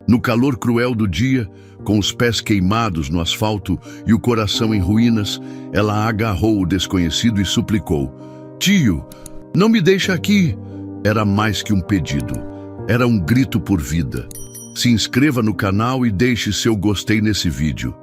No calor cruel do dia, com os pés queimados no asfalto e o coração em ruínas, ela agarrou o desconhecido e suplicou: "Tio, não me deixa aqui!" Era mais que um pedido. Era um grito por vida. Se inscreva no canal e deixe seu gostei nesse vídeo.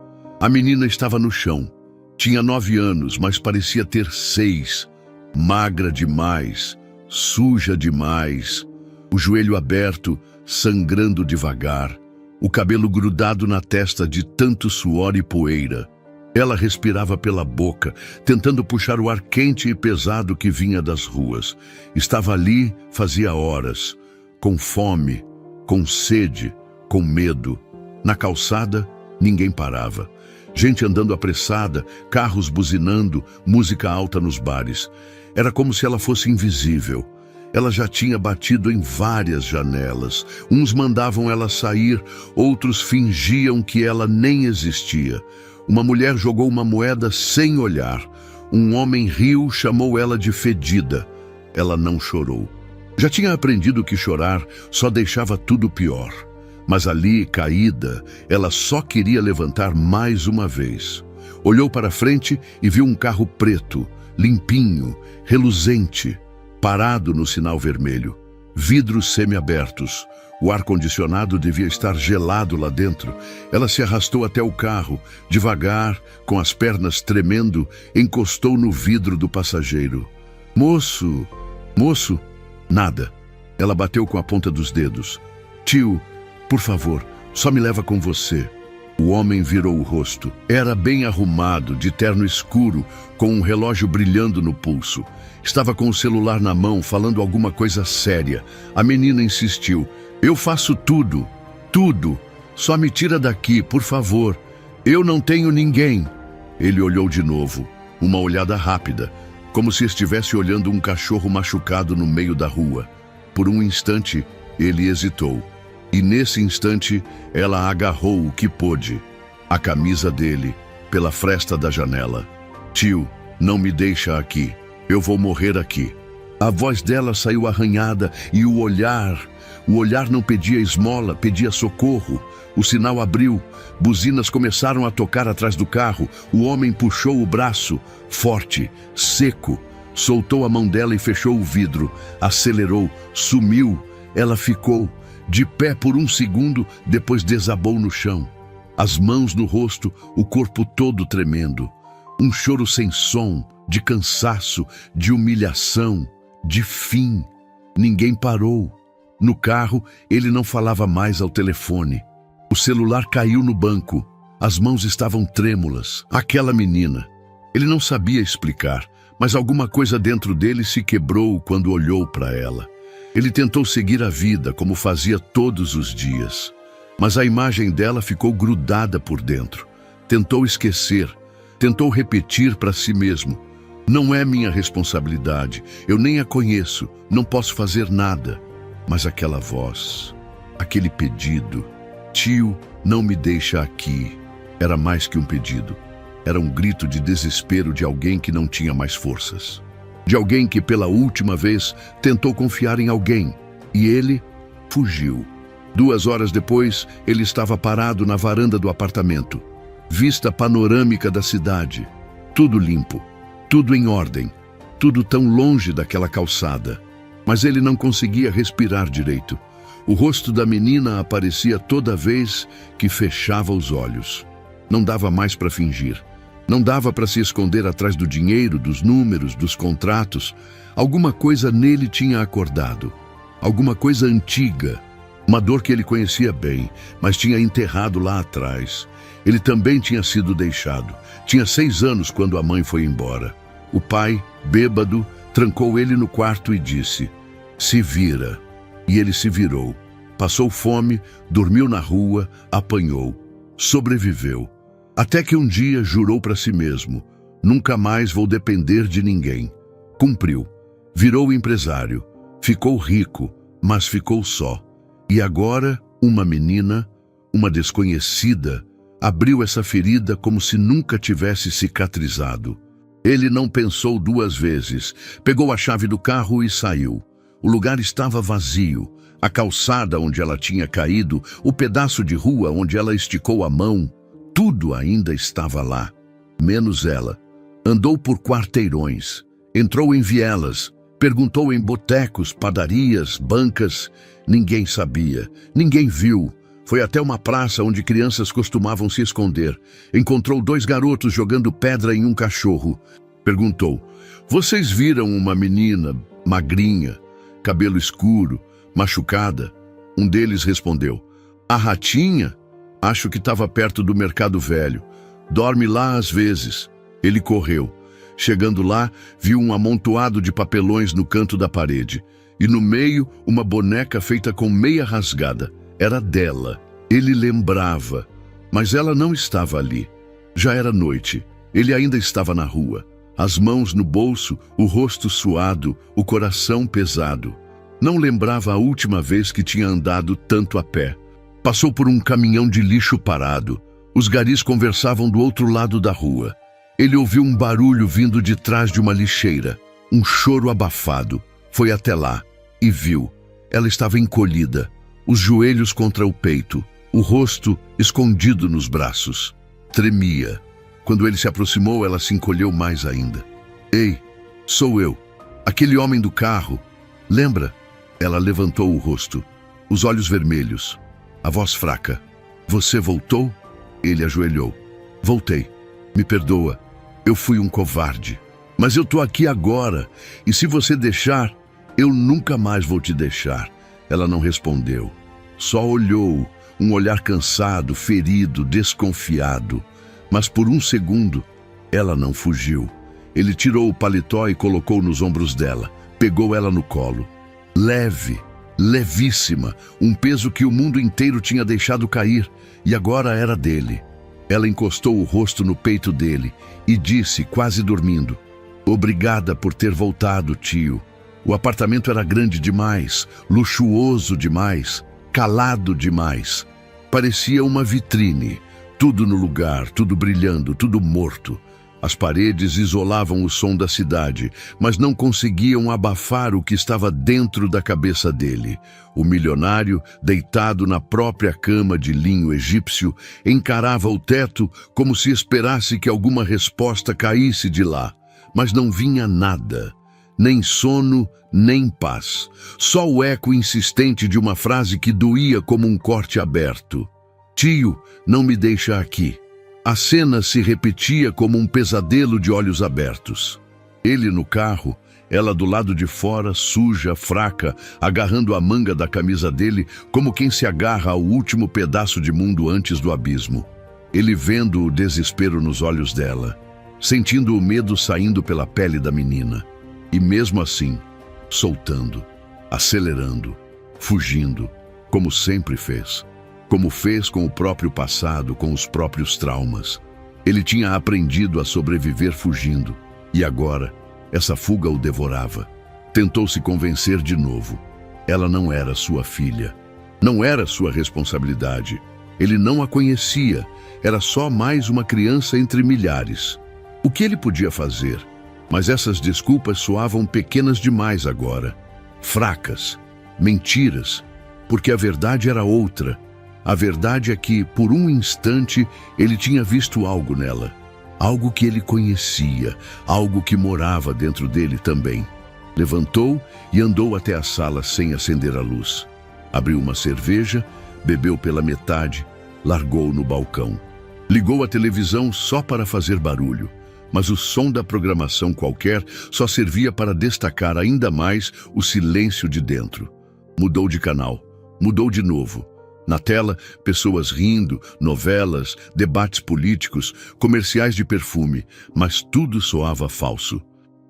A menina estava no chão. Tinha 9 anos, mas parecia ter 6. Magra demais, suja demais, o joelho aberto, sangrando devagar, o cabelo grudado na testa de tanto suor e poeira. Ela respirava pela boca, tentando puxar o ar quente e pesado que vinha das ruas. Estava ali fazia horas, com fome, com sede, com medo. Na calçada, ninguém parava. Gente andando apressada, carros buzinando, música alta nos bares. Era como se ela fosse invisível. Ela já tinha batido em várias janelas. Uns mandavam ela sair, outros fingiam que ela nem existia. Uma mulher jogou uma moeda sem olhar. Um homem riu, chamou ela de fedida. Ela não chorou. Já tinha aprendido que chorar só deixava tudo pior. Mas ali, caída, ela só queria levantar mais uma vez. Olhou para frente e viu um carro preto, limpinho, reluzente, parado no sinal vermelho. Vidros semiabertos. O ar-condicionado devia estar gelado lá dentro. Ela se arrastou até o carro. Devagar, com as pernas tremendo, encostou no vidro do passageiro. "Moço, moço." Nada. Ela bateu com a ponta dos dedos. "Tio, por favor, só me leva com você." O homem virou o rosto. Era bem arrumado, de terno escuro, com um relógio brilhando no pulso. Estava com o celular na mão, falando alguma coisa séria. A menina insistiu: "Eu faço tudo, tudo. Só me tira daqui, por favor. Eu não tenho ninguém." Ele olhou de novo, uma olhada rápida, como se estivesse olhando um cachorro machucado no meio da rua. Por um instante, ele hesitou. E nesse instante, ela agarrou o que pôde, a camisa dele, pela fresta da janela. "Tio, não me deixa aqui. Eu vou morrer aqui." A voz dela saiu arranhada e o olhar não pedia esmola, pedia socorro. O sinal abriu, buzinas começaram a tocar atrás do carro. O homem puxou o braço, forte, seco, soltou a mão dela e fechou o vidro. Acelerou, sumiu. Ela ficou de pé por um segundo, depois desabou no chão. As mãos no rosto, o corpo todo tremendo. Um choro sem som, de cansaço, de humilhação, de fim. Ninguém parou. No carro, ele não falava mais ao telefone. O celular caiu no banco. As mãos estavam trêmulas. Aquela menina. Ele não sabia explicar, mas alguma coisa dentro dele se quebrou quando olhou para ela. Ele tentou seguir a vida como fazia todos os dias, mas a imagem dela ficou grudada por dentro. Tentou esquecer, tentou repetir para si mesmo: "Não é minha responsabilidade, eu nem a conheço, não posso fazer nada." Mas aquela voz, aquele pedido: "Tio, não me deixa aqui." Era mais que um pedido. Era um grito de desespero de alguém que não tinha mais forças. De alguém que pela última vez tentou confiar em alguém. E ele fugiu. 2 horas depois, ele estava parado na varanda do apartamento. Vista panorâmica da cidade. Tudo limpo, tudo em ordem, tudo tão longe daquela calçada. Mas ele não conseguia respirar direito. O rosto da menina aparecia toda vez que fechava os olhos. Não dava mais para fingir. Não dava para se esconder atrás do dinheiro, dos números, dos contratos. Alguma coisa nele tinha acordado. Alguma coisa antiga. Uma dor que ele conhecia bem, mas tinha enterrado lá atrás. Ele também tinha sido deixado. Tinha 6 anos quando a mãe foi embora. O pai, bêbado, trancou ele no quarto e disse: "Se vira." E ele se virou. Passou fome, dormiu na rua, apanhou. Sobreviveu. Até que um dia jurou para si mesmo: "Nunca mais vou depender de ninguém." Cumpriu. Virou empresário. Ficou rico, mas ficou só. E agora, uma menina, uma desconhecida, abriu essa ferida como se nunca tivesse cicatrizado. Ele não pensou 2 vezes. Pegou a chave do carro e saiu. O lugar estava vazio. A calçada onde ela tinha caído, o pedaço de rua onde ela esticou a mão, tudo ainda estava lá, menos ela. Andou por quarteirões, entrou em vielas, perguntou em botecos, padarias, bancas. Ninguém sabia, ninguém viu. Foi até uma praça onde crianças costumavam se esconder. Encontrou 2 garotos jogando pedra em um cachorro. Perguntou: "Vocês viram uma menina magrinha, cabelo escuro, machucada?" Um deles respondeu: "A Ratinha? Acho que estava perto do Mercado Velho. Dorme lá às vezes." Ele correu. Chegando lá, viu um amontoado de papelões no canto da parede. E no meio, uma boneca feita com meia rasgada. Era dela. Ele lembrava. Mas ela não estava ali. Já era noite. Ele ainda estava na rua. As mãos no bolso, o rosto suado, o coração pesado. Não lembrava a última vez que tinha andado tanto a pé. Passou por um caminhão de lixo parado. Os garis conversavam do outro lado da rua. Ele ouviu um barulho vindo de trás de uma lixeira. Um choro abafado. Foi até lá e viu. Ela estava encolhida, os joelhos contra o peito, o rosto escondido nos braços. Tremia. Quando ele se aproximou, ela se encolheu mais ainda. "Ei, sou eu, aquele homem do carro. Lembra?" Ela levantou o rosto, os olhos vermelhos, a voz fraca. "Você voltou?" Ele ajoelhou. "Voltei. Me perdoa. Eu fui um covarde. Mas eu tô aqui agora, e se você deixar, eu nunca mais vou te deixar." Ela não respondeu. Só olhou, um olhar cansado, ferido, desconfiado. Mas por um segundo, ela não fugiu. Ele tirou o paletó e colocou nos ombros dela. Pegou ela no colo. Leve, levíssima, um peso que o mundo inteiro tinha deixado cair, e agora era dele. Ela encostou o rosto no peito dele e disse, quase dormindo: "Obrigada por ter voltado, tio. O apartamento era grande demais, luxuoso demais, calado demais. Parecia uma vitrine, tudo no lugar, tudo brilhando, tudo morto. As paredes isolavam o som da cidade, mas não conseguiam abafar o que estava dentro da cabeça dele. O milionário, deitado na própria cama de linho egípcio, encarava o teto como se esperasse que alguma resposta caísse de lá. Mas não vinha nada, nem sono, nem paz. Só o eco insistente de uma frase que doía como um corte aberto. "Tio, não me deixa aqui." A cena se repetia como um pesadelo de olhos abertos. Ele no carro, ela do lado de fora, suja, fraca, agarrando a manga da camisa dele como quem se agarra ao último pedaço de mundo antes do abismo. Ele vendo o desespero nos olhos dela, sentindo o medo saindo pela pele da menina. E mesmo assim, soltando, acelerando, fugindo, como sempre fez. Como fez com o próprio passado, com os próprios traumas. Ele tinha aprendido a sobreviver fugindo, e agora, essa fuga o devorava. Tentou se convencer de novo. Ela não era sua filha. Não era sua responsabilidade. Ele não a conhecia. Era só mais uma criança entre milhares. O que ele podia fazer? Mas essas desculpas soavam pequenas demais agora. Fracas. Mentiras. Porque a verdade era outra. A verdade é que, por um instante, ele tinha visto algo nela. Algo que ele conhecia, algo que morava dentro dele também. Levantou e andou até a sala sem acender a luz. Abriu uma cerveja, bebeu pela metade, largou no balcão. Ligou a televisão só para fazer barulho, mas o som da programação qualquer só servia para destacar ainda mais o silêncio de dentro. Mudou de canal, mudou de novo. Na tela, pessoas rindo, novelas, debates políticos, comerciais de perfume, mas tudo soava falso.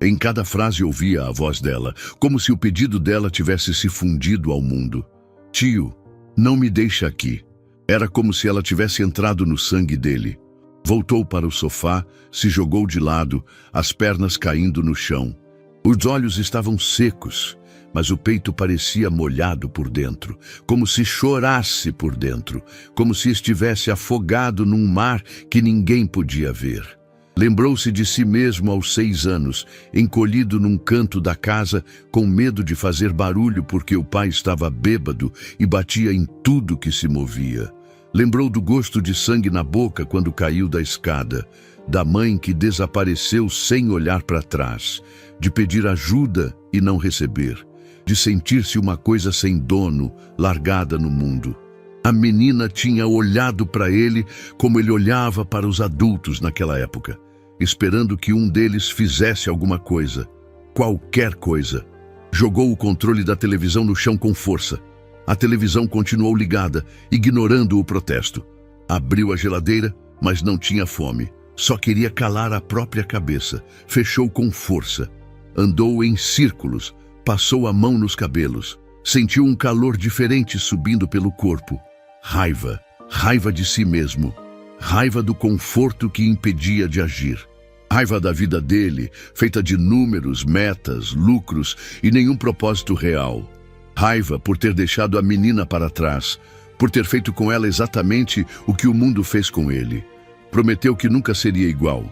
Em cada frase ouvia a voz dela, como se o pedido dela tivesse se fundido ao mundo. "Tio, não me deixa aqui." Era como se ela tivesse entrado no sangue dele. Voltou para o sofá, se jogou de lado, as pernas caindo no chão. Os olhos estavam secos, mas o peito parecia molhado por dentro, como se chorasse por dentro, como se estivesse afogado num mar que ninguém podia ver. Lembrou-se de si mesmo aos 6 anos, encolhido num canto da casa, com medo de fazer barulho porque o pai estava bêbado e batia em tudo que se movia. Lembrou do gosto de sangue na boca quando caiu da escada, da mãe que desapareceu sem olhar para trás, de pedir ajuda e não receber, de sentir-se uma coisa sem dono, largada no mundo. A menina tinha olhado para ele como ele olhava para os adultos naquela época, esperando que um deles fizesse alguma coisa, qualquer coisa. Jogou o controle da televisão no chão com força. A televisão continuou ligada, ignorando o protesto. Abriu a geladeira, mas não tinha fome. Só queria calar a própria cabeça. Fechou com força. Andou em círculos, passou a mão nos cabelos. Sentiu um calor diferente subindo pelo corpo. Raiva. Raiva de si mesmo. Raiva do conforto que impedia de agir. Raiva da vida dele, feita de números, metas, lucros e nenhum propósito real. Raiva por ter deixado a menina para trás, por ter feito com ela exatamente o que o mundo fez com ele. Prometeu que nunca seria igual,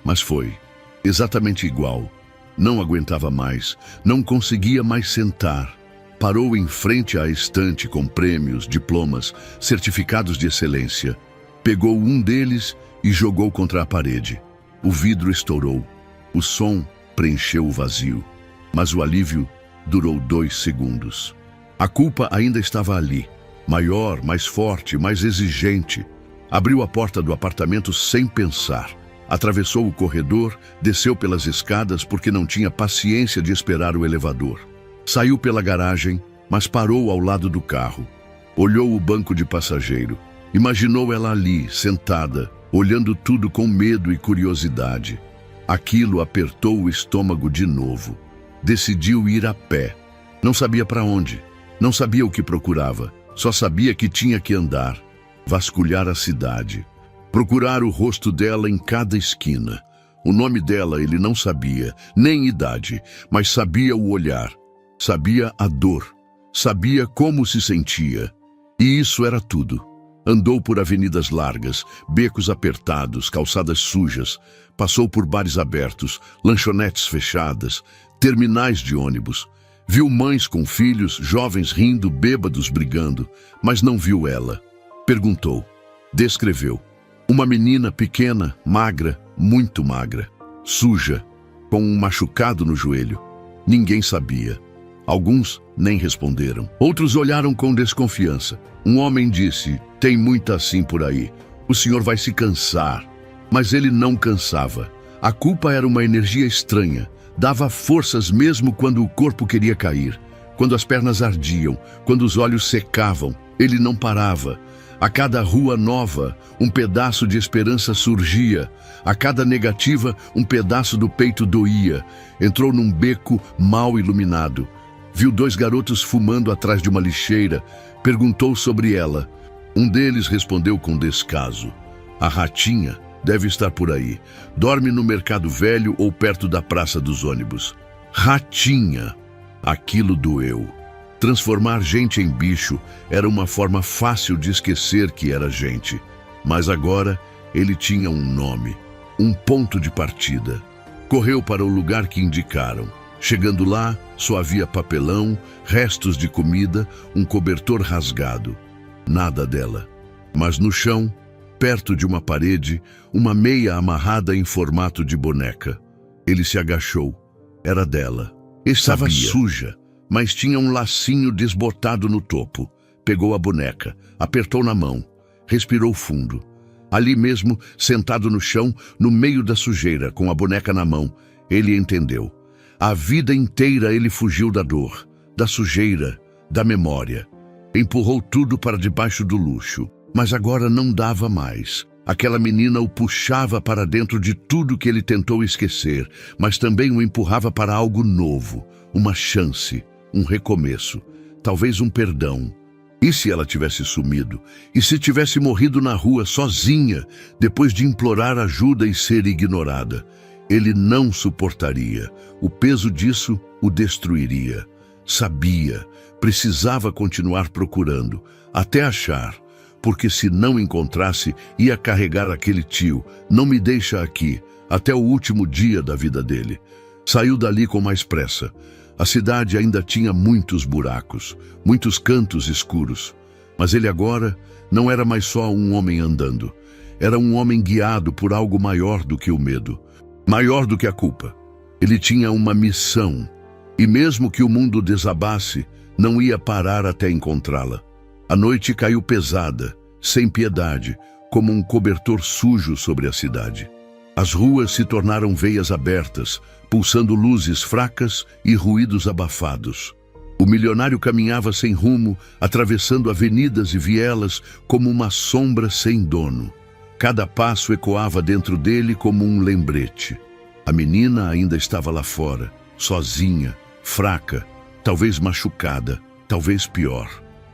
mas foi. Exatamente igual. Não aguentava mais, não conseguia mais sentar. Parou em frente à estante com prêmios, diplomas, certificados de excelência. Pegou um deles e jogou contra a parede. O vidro estourou. O som preencheu o vazio. Mas o alívio durou 2 segundos. A culpa ainda estava ali. Maior, mais forte, mais exigente. Abriu a porta do apartamento sem pensar. Atravessou o corredor, desceu pelas escadas porque não tinha paciência de esperar o elevador. Saiu pela garagem, mas parou ao lado do carro. Olhou o banco de passageiro. Imaginou ela ali, sentada, olhando tudo com medo e curiosidade. Aquilo apertou o estômago de novo. Decidiu ir a pé. Não sabia para onde. Não sabia o que procurava. Só sabia que tinha que andar. Vasculhar a cidade. Procurar o rosto dela em cada esquina. O nome dela ele não sabia, nem idade, mas sabia o olhar. Sabia a dor. Sabia como se sentia. E isso era tudo. Andou por avenidas largas, becos apertados, calçadas sujas. Passou por bares abertos, lanchonetes fechadas, terminais de ônibus. Viu mães com filhos, jovens rindo, bêbados brigando, mas não viu ela. Perguntou. Descreveu. Uma menina pequena, magra, muito magra, suja, com um machucado no joelho. Ninguém sabia. Alguns nem responderam. Outros olharam com desconfiança. Um homem disse, tem muita assim por aí. O senhor vai se cansar. Mas ele não cansava. A culpa era uma energia estranha. Dava forças mesmo quando o corpo queria cair. Quando as pernas ardiam, quando os olhos secavam. Ele não parava. A cada rua nova, um pedaço de esperança surgia. A cada negativa, um pedaço do peito doía. Entrou num beco mal iluminado. Viu 2 garotos fumando atrás de uma lixeira. Perguntou sobre ela. Um deles respondeu com descaso. A ratinha deve estar por aí. Dorme no Mercado Velho ou perto da Praça dos Ônibus. Ratinha. Aquilo doeu. Transformar gente em bicho era uma forma fácil de esquecer que era gente. Mas agora ele tinha um nome, um ponto de partida. Correu para o lugar que indicaram. Chegando lá, só havia papelão, restos de comida, um cobertor rasgado. Nada dela. Mas no chão, perto de uma parede, uma meia amarrada em formato de boneca. Ele se agachou. Era dela. Estava suja, mas tinha um lacinho desbotado no topo. Pegou a boneca, apertou na mão, respirou fundo. Ali mesmo, sentado no chão, no meio da sujeira, com a boneca na mão, ele entendeu. A vida inteira ele fugiu da dor, da sujeira, da memória. Empurrou tudo para debaixo do luxo, mas agora não dava mais. Aquela menina o puxava para dentro de tudo que ele tentou esquecer, mas também o empurrava para algo novo, uma chance, um recomeço, talvez um perdão. E se ela tivesse sumido? E se tivesse morrido na rua sozinha, depois de implorar ajuda e ser ignorada? Ele não suportaria. O peso disso o destruiria. Sabia, precisava continuar procurando, até achar, porque se não encontrasse, ia carregar aquele tio. Não me deixa aqui. até o último dia da vida dele. Saiu dali com mais pressa. A cidade ainda tinha muitos buracos, muitos cantos escuros. Mas ele agora não era mais só um homem andando. Era um homem guiado por algo maior do que o medo, maior do que a culpa. Ele tinha uma missão, e mesmo que o mundo desabasse, não ia parar até encontrá-la. A noite caiu pesada, sem piedade, como um cobertor sujo sobre a cidade. As ruas se tornaram veias abertas, pulsando luzes fracas e ruídos abafados. O milionário caminhava sem rumo, atravessando avenidas e vielas como uma sombra sem dono. Cada passo ecoava dentro dele como um lembrete. A menina ainda estava lá fora, sozinha, fraca, talvez machucada, talvez pior.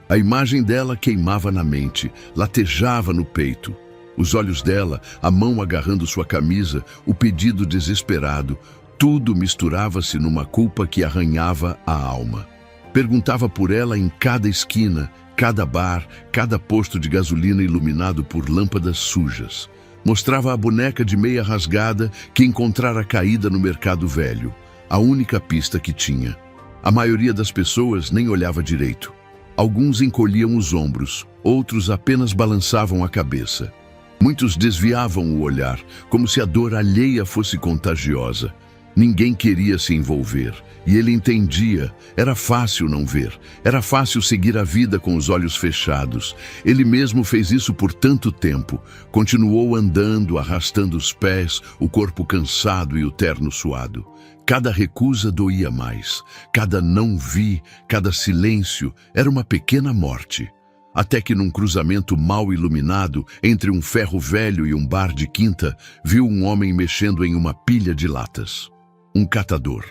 A imagem dela queimava na mente, latejava no peito. Os olhos dela, a mão agarrando sua camisa, o pedido desesperado, tudo misturava-se numa culpa que arranhava a alma. Perguntava por ela em cada esquina, cada bar, cada posto de gasolina iluminado por lâmpadas sujas. Mostrava a boneca de meia rasgada que encontrara caída no mercado velho, a única pista que tinha. A maioria das pessoas nem olhava direito. Alguns encolhiam os ombros, outros apenas balançavam a cabeça. Muitos desviavam o olhar, como se a dor alheia fosse contagiosa. Ninguém queria se envolver, e ele entendia. Era fácil não ver, era fácil seguir a vida com os olhos fechados. Ele mesmo fez isso por tanto tempo. Continuou andando, arrastando os pés, o corpo cansado e o terno suado. Cada recusa doía mais, cada não vi, cada silêncio era uma pequena morte. Até que num cruzamento mal iluminado, entre um ferro velho e um bar de quinta, viu um homem mexendo em uma pilha de latas. Um catador.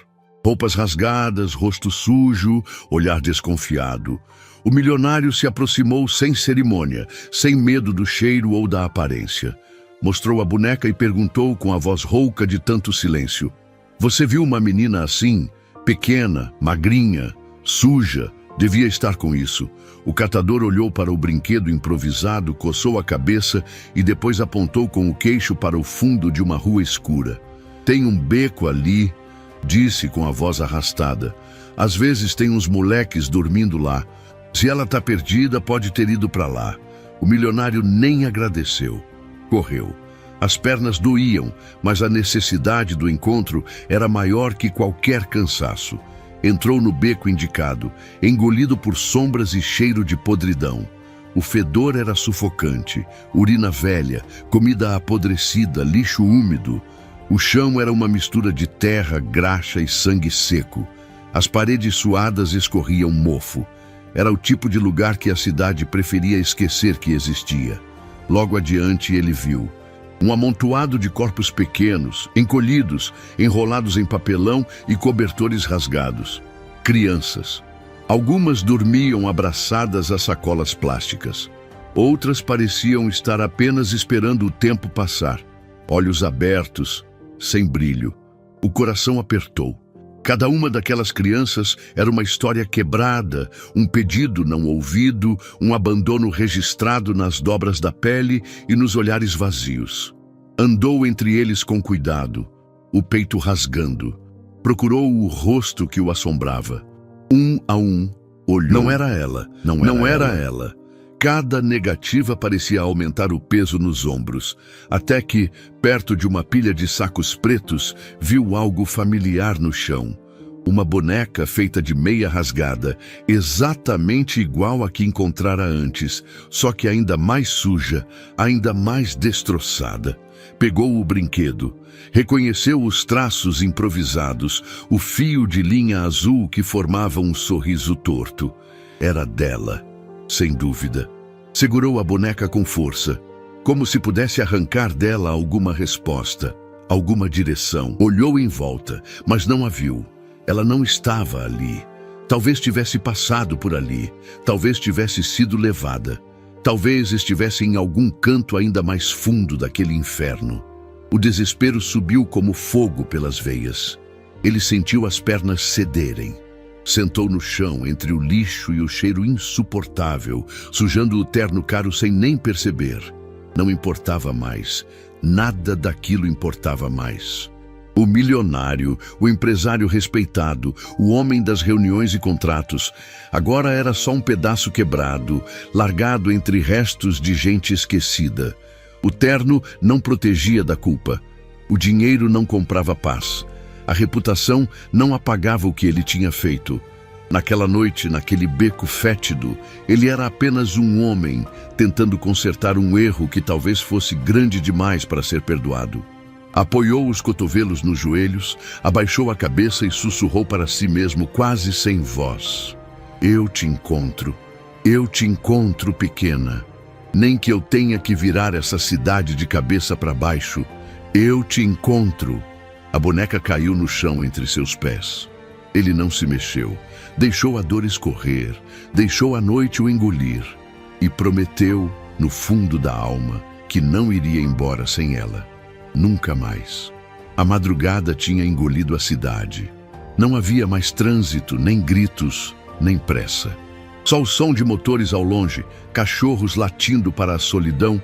Roupas rasgadas, rosto sujo, olhar desconfiado. O milionário se aproximou sem cerimônia, sem medo do cheiro ou da aparência. Mostrou a boneca e perguntou com a voz rouca de tanto silêncio: "Você viu uma menina assim? Pequena, magrinha, suja? Devia estar com isso." O catador olhou para o brinquedo improvisado, coçou a cabeça e depois apontou com o queixo para o fundo de uma rua escura. "Tem um beco ali", disse com a voz arrastada. "Às vezes tem uns moleques dormindo lá. Se ela tá perdida, pode ter ido para lá." O milionário nem agradeceu. Correu. As pernas doíam, mas a necessidade do encontro era maior que qualquer cansaço. Entrou no beco indicado, engolido por sombras e cheiro de podridão. O fedor era sufocante, urina velha, comida apodrecida, lixo úmido. O chão era uma mistura de terra, graxa e sangue seco. As paredes suadas escorriam mofo. Era o tipo de lugar que a cidade preferia esquecer que existia. Logo adiante ele viu um amontoado de corpos pequenos, encolhidos, enrolados em papelão e cobertores rasgados. Crianças. Algumas dormiam abraçadas a sacolas plásticas. Outras pareciam estar apenas esperando o tempo passar. Olhos abertos, sem brilho. O coração apertou. Cada uma daquelas crianças era uma história quebrada, um pedido não ouvido, um abandono registrado nas dobras da pele e nos olhares vazios. Andou entre eles com cuidado, o peito rasgando. Procurou o rosto que o assombrava. Um a um, olhou. Não era ela, não era ela. Cada negativa parecia aumentar o peso nos ombros, até que, perto de uma pilha de sacos pretos, viu algo familiar no chão. Uma boneca feita de meia rasgada, exatamente igual a que encontrara antes, só que ainda mais suja, ainda mais destroçada. Pegou o brinquedo, reconheceu os traços improvisados, o fio de linha azul que formava um sorriso torto. Era dela. Sem dúvida. Segurou a boneca com força, como se pudesse arrancar dela alguma resposta, alguma direção. Olhou em volta, mas não a viu. Ela não estava ali. Talvez tivesse passado por ali. Talvez tivesse sido levada. Talvez estivesse em algum canto ainda mais fundo daquele inferno. O desespero subiu como fogo pelas veias. Ele sentiu as pernas cederem. Sentou no chão entre o lixo e o cheiro insuportável, sujando o terno caro sem nem perceber. Não importava mais. Nada daquilo importava mais. O milionário, o empresário respeitado, o homem das reuniões e contratos, agora era só um pedaço quebrado, largado entre restos de gente esquecida. O terno não protegia da culpa. O dinheiro não comprava paz. A reputação não apagava o que ele tinha feito. Naquela noite, naquele beco fétido, ele era apenas um homem tentando consertar um erro que talvez fosse grande demais para ser perdoado. Apoiou os cotovelos nos joelhos, abaixou a cabeça e sussurrou para si mesmo quase sem voz. Eu te encontro, pequena. Nem que eu tenha que virar essa cidade de cabeça para baixo, eu te encontro. A boneca caiu no chão entre seus pés. Ele não se mexeu, deixou a dor escorrer, deixou a noite o engolir e prometeu, no fundo da alma, que não iria embora sem ela. Nunca mais. A madrugada tinha engolido a cidade. Não havia mais trânsito, nem gritos, nem pressa. Só o som de motores ao longe, cachorros latindo para a solidão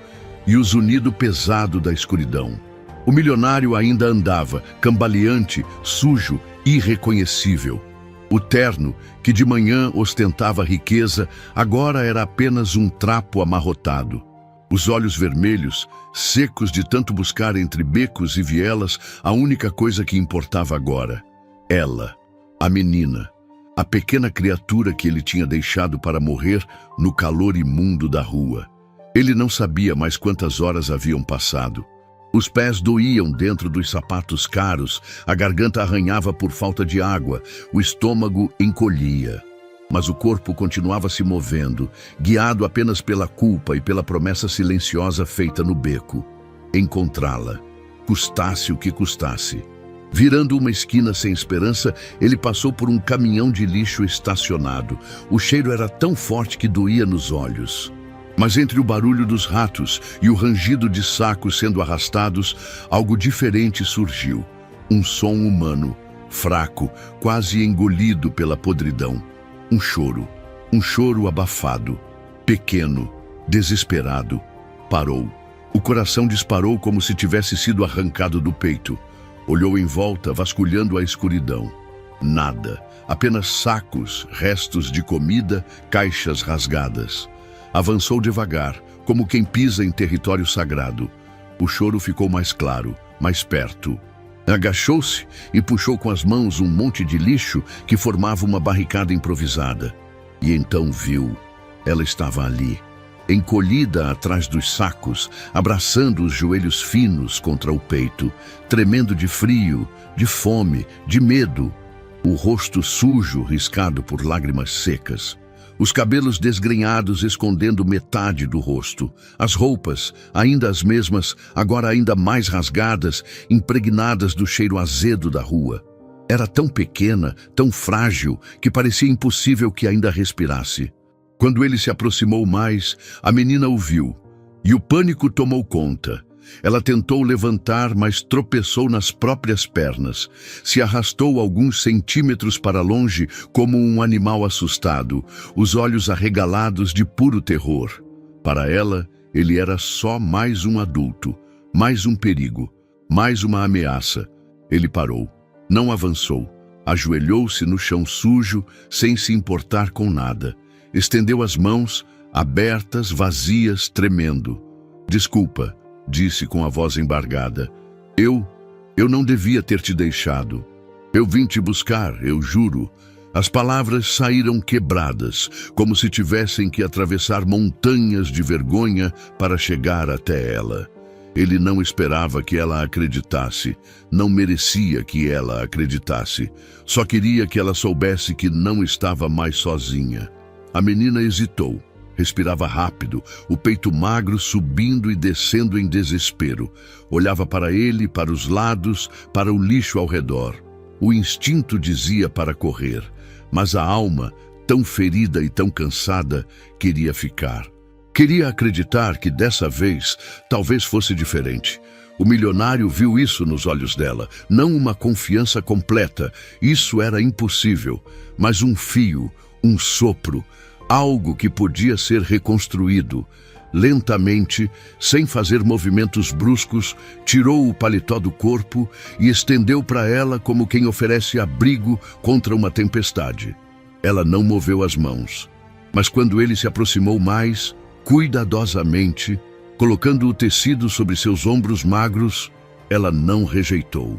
e o zunido pesado da escuridão. O milionário ainda andava, cambaleante, sujo, irreconhecível. O terno, que de manhã ostentava riqueza, agora era apenas um trapo amarrotado. Os olhos vermelhos, secos de tanto buscar entre becos e vielas, a única coisa que importava agora. Ela, a menina, a pequena criatura que ele tinha deixado para morrer no calor imundo da rua. Ele não sabia mais quantas horas haviam passado. Os pés doíam dentro dos sapatos caros, a garganta arranhava por falta de água, o estômago encolhia. Mas o corpo continuava se movendo, guiado apenas pela culpa e pela promessa silenciosa feita no beco. Encontrá-la, custasse o que custasse. Virando uma esquina sem esperança, ele passou por um caminhão de lixo estacionado. O cheiro era tão forte que doía nos olhos. Mas entre o barulho dos ratos e o rangido de sacos sendo arrastados, algo diferente surgiu. Um som humano, fraco, quase engolido pela podridão. Um choro abafado, pequeno, desesperado. Parou. O coração disparou como se tivesse sido arrancado do peito. Olhou em volta, vasculhando a escuridão. Nada, apenas sacos, restos de comida, caixas rasgadas. Avançou devagar, como quem pisa em território sagrado. O choro ficou mais claro, mais perto. Agachou-se e puxou com as mãos um monte de lixo que formava uma barricada improvisada. E então viu. Ela estava ali, encolhida atrás dos sacos, abraçando os joelhos finos contra o peito, tremendo de frio, de fome, de medo. O rosto sujo, riscado por lágrimas secas. Os cabelos desgrenhados escondendo metade do rosto. As roupas, ainda as mesmas, agora ainda mais rasgadas, impregnadas do cheiro azedo da rua. Era tão pequena, tão frágil, que parecia impossível que ainda respirasse. Quando ele se aproximou mais, a menina o viu, e o pânico tomou conta. Ela tentou levantar, mas tropeçou nas próprias pernas. Se arrastou alguns centímetros para longe, como um animal assustado, os olhos arregalados de puro terror. Para ela, ele era só mais um adulto, mais um perigo, mais uma ameaça. Ele parou, não avançou, ajoelhou-se no chão sujo, sem se importar com nada. Estendeu as mãos, abertas, vazias, tremendo. Desculpa, disse com a voz embargada. Eu não devia ter te deixado. Eu vim te buscar, eu juro. As palavras saíram quebradas, como se tivessem que atravessar montanhas de vergonha para chegar até ela. Ele não esperava que ela acreditasse, não merecia que ela acreditasse. Só queria que ela soubesse que não estava mais sozinha. A menina hesitou. Respirava rápido, o peito magro subindo e descendo em desespero. Olhava para ele, para os lados, para o lixo ao redor. O instinto dizia para correr, mas a alma, tão ferida e tão cansada, queria ficar. Queria acreditar que dessa vez talvez fosse diferente. O milionário viu isso nos olhos dela, não uma confiança completa, isso era impossível, mas um fio, um sopro, algo que podia ser reconstruído. Lentamente, sem fazer movimentos bruscos, tirou o paletó do corpo e estendeu para ela como quem oferece abrigo contra uma tempestade. Ela não moveu as mãos, mas quando ele se aproximou mais, cuidadosamente, colocando o tecido sobre seus ombros magros, ela não rejeitou.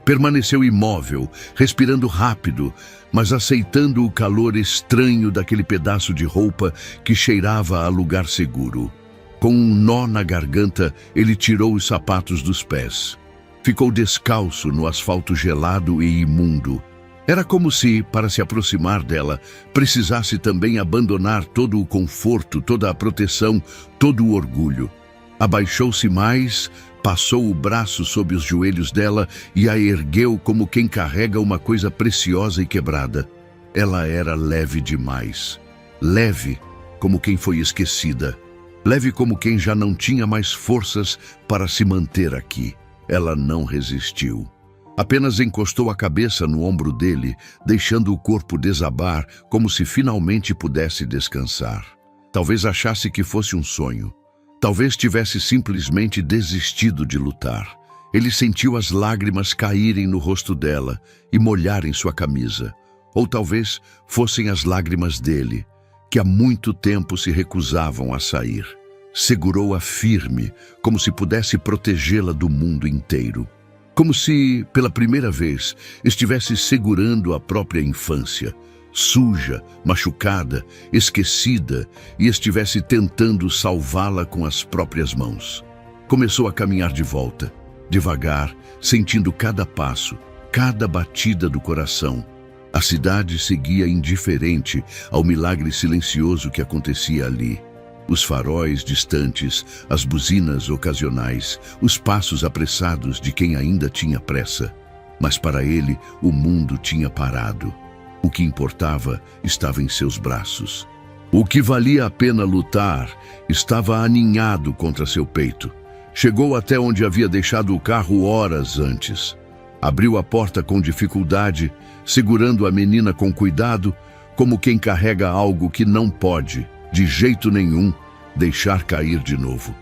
Permaneceu imóvel, respirando rápido, mas aceitando o calor estranho daquele pedaço de roupa que cheirava a lugar seguro. Com um nó na garganta, ele tirou os sapatos dos pés. Ficou descalço no asfalto gelado e imundo. Era como se, para se aproximar dela, precisasse também abandonar todo o conforto, toda a proteção, todo o orgulho. Abaixou-se mais, passou o braço sob os joelhos dela e a ergueu como quem carrega uma coisa preciosa e quebrada. Ela era leve demais. Leve como quem foi esquecida. Leve como quem já não tinha mais forças para se manter aqui. Ela não resistiu. Apenas encostou a cabeça no ombro dele, deixando o corpo desabar como se finalmente pudesse descansar. Talvez achasse que fosse um sonho. Talvez tivesse simplesmente desistido de lutar. Ele sentiu as lágrimas caírem no rosto dela e molharem sua camisa. Ou talvez fossem as lágrimas dele, que há muito tempo se recusavam a sair. Segurou-a firme, como se pudesse protegê-la do mundo inteiro. Como se, pela primeira vez, estivesse segurando a própria infância, suja, machucada, esquecida, e estivesse tentando salvá-la com as próprias mãos. Começou a caminhar de volta, devagar, sentindo cada passo, cada batida do coração. A cidade seguia indiferente ao milagre silencioso que acontecia ali. Os faróis distantes, as buzinas ocasionais, os passos apressados de quem ainda tinha pressa. Mas para ele, o mundo tinha parado. O que importava estava em seus braços. O que valia a pena lutar estava aninhado contra seu peito. Chegou até onde havia deixado o carro horas antes. Abriu a porta com dificuldade, segurando a menina com cuidado, como quem carrega algo que não pode, de jeito nenhum, deixar cair de novo.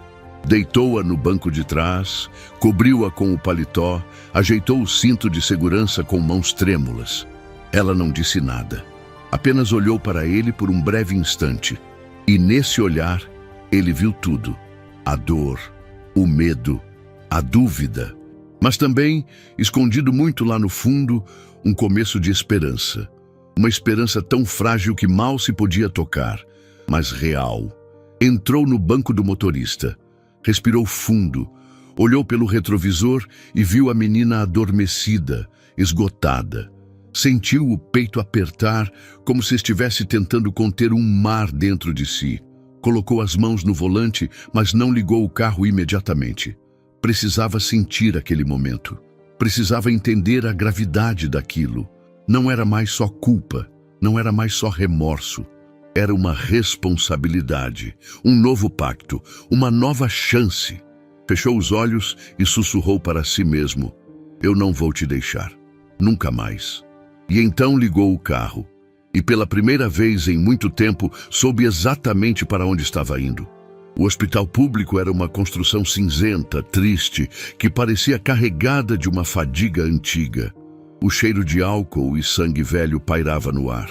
Deitou-a no banco de trás, cobriu-a com o paletó, ajeitou o cinto de segurança com mãos trêmulas. Ela não disse nada, apenas olhou para ele por um breve instante. E nesse olhar, ele viu tudo: a dor, o medo, a dúvida. Mas também, escondido muito lá no fundo, um começo de esperança. Uma esperança tão frágil que mal se podia tocar, mas real. Entrou no banco do motorista, respirou fundo, olhou pelo retrovisor e viu a menina adormecida, esgotada. Sentiu o peito apertar, como se estivesse tentando conter um mar dentro de si. Colocou as mãos no volante, mas não ligou o carro imediatamente. Precisava sentir aquele momento. Precisava entender a gravidade daquilo. Não era mais só culpa, não era mais só remorso. Era uma responsabilidade, um novo pacto, uma nova chance. Fechou os olhos e sussurrou para si mesmo: "Eu não vou te deixar, nunca mais." E então ligou o carro. E pela primeira vez em muito tempo soube exatamente para onde estava indo. O hospital público era uma construção cinzenta, triste, que parecia carregada de uma fadiga antiga. O cheiro de álcool e sangue velho pairava no ar,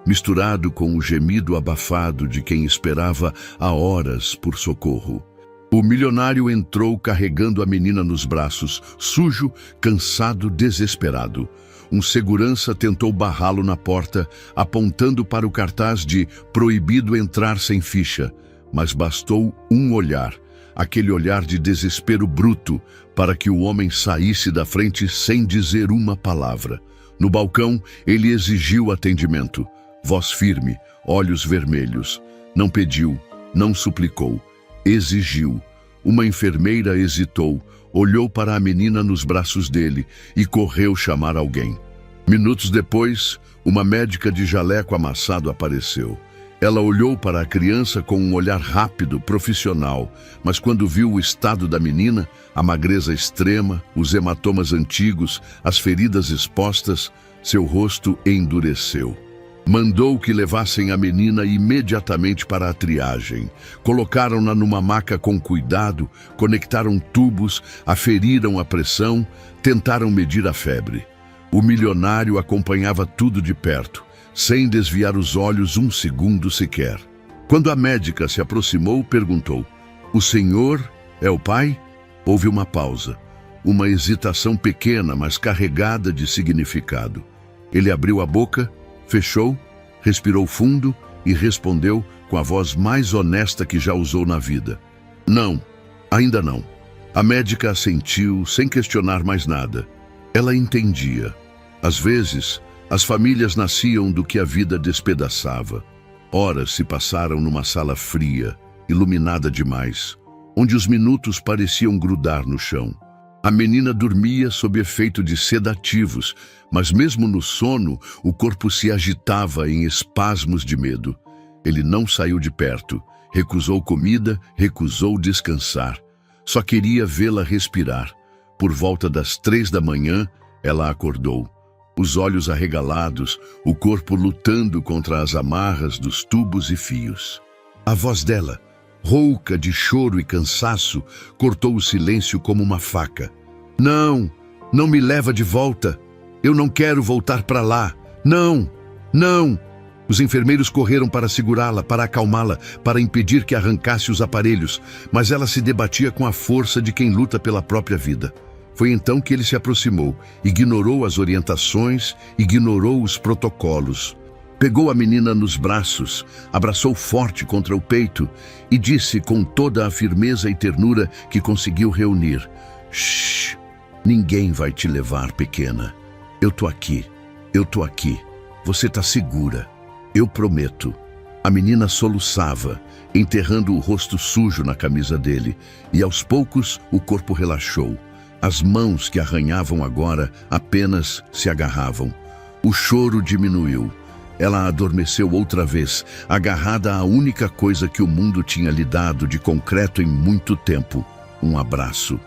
misturado com o gemido abafado de quem esperava há horas por socorro. O milionário entrou carregando a menina nos braços, sujo, cansado, desesperado. Um segurança tentou barrá-lo na porta, apontando para o cartaz de "Proibido entrar sem ficha", mas bastou um olhar, aquele olhar de desespero bruto, para que o homem saísse da frente sem dizer uma palavra. No balcão, ele exigiu atendimento. Voz firme, olhos vermelhos. Não pediu, não suplicou. Exigiu. Uma enfermeira hesitou, olhou para a menina nos braços dele e correu chamar alguém. Minutos depois, uma médica de jaleco amassado apareceu. Ela olhou para a criança com um olhar rápido, profissional, mas quando viu o estado da menina, a magreza extrema, os hematomas antigos, as feridas expostas, seu rosto endureceu. Mandou que levassem a menina imediatamente para a triagem. Colocaram-na numa maca com cuidado, conectaram tubos, aferiram a pressão, tentaram medir a febre. O milionário acompanhava tudo de perto, sem desviar os olhos um segundo sequer. Quando a médica se aproximou, perguntou: "O senhor é o pai?" Houve uma pausa, uma hesitação pequena, mas carregada de significado. Ele abriu a boca, fechou, respirou fundo e respondeu com a voz mais honesta que já usou na vida: "Não, ainda não." A médica assentiu, sem questionar mais nada. Ela entendia. Às vezes, as famílias nasciam do que a vida despedaçava. Horas se passaram numa sala fria, iluminada demais, onde os minutos pareciam grudar no chão. A menina dormia sob efeito de sedativos, mas mesmo no sono, o corpo se agitava em espasmos de medo. Ele não saiu de perto, recusou comida, recusou descansar. Só queria vê-la respirar. Por volta das 3 da manhã, ela acordou. Os olhos arregalados, o corpo lutando contra as amarras dos tubos e fios. A voz dela, rouca de choro e cansaço, cortou o silêncio como uma faca. "Não, não me leva de volta. Eu não quero voltar para lá. Não, não." Os enfermeiros correram para segurá-la, para acalmá-la, para impedir que arrancasse os aparelhos, mas ela se debatia com a força de quem luta pela própria vida. Foi então que ele se aproximou, ignorou as orientações, ignorou os protocolos. Pegou a menina nos braços, abraçou forte contra o peito e disse com toda a firmeza e ternura que conseguiu reunir: "Shh, ninguém vai te levar, pequena. Eu tô aqui, eu tô aqui. Você tá segura. Eu prometo." A menina soluçava, enterrando o rosto sujo na camisa dele, e aos poucos o corpo relaxou. As mãos que arranhavam agora apenas se agarravam. O choro diminuiu. Ela adormeceu outra vez, agarrada à única coisa que o mundo tinha lhe dado de concreto em muito tempo: um abraço.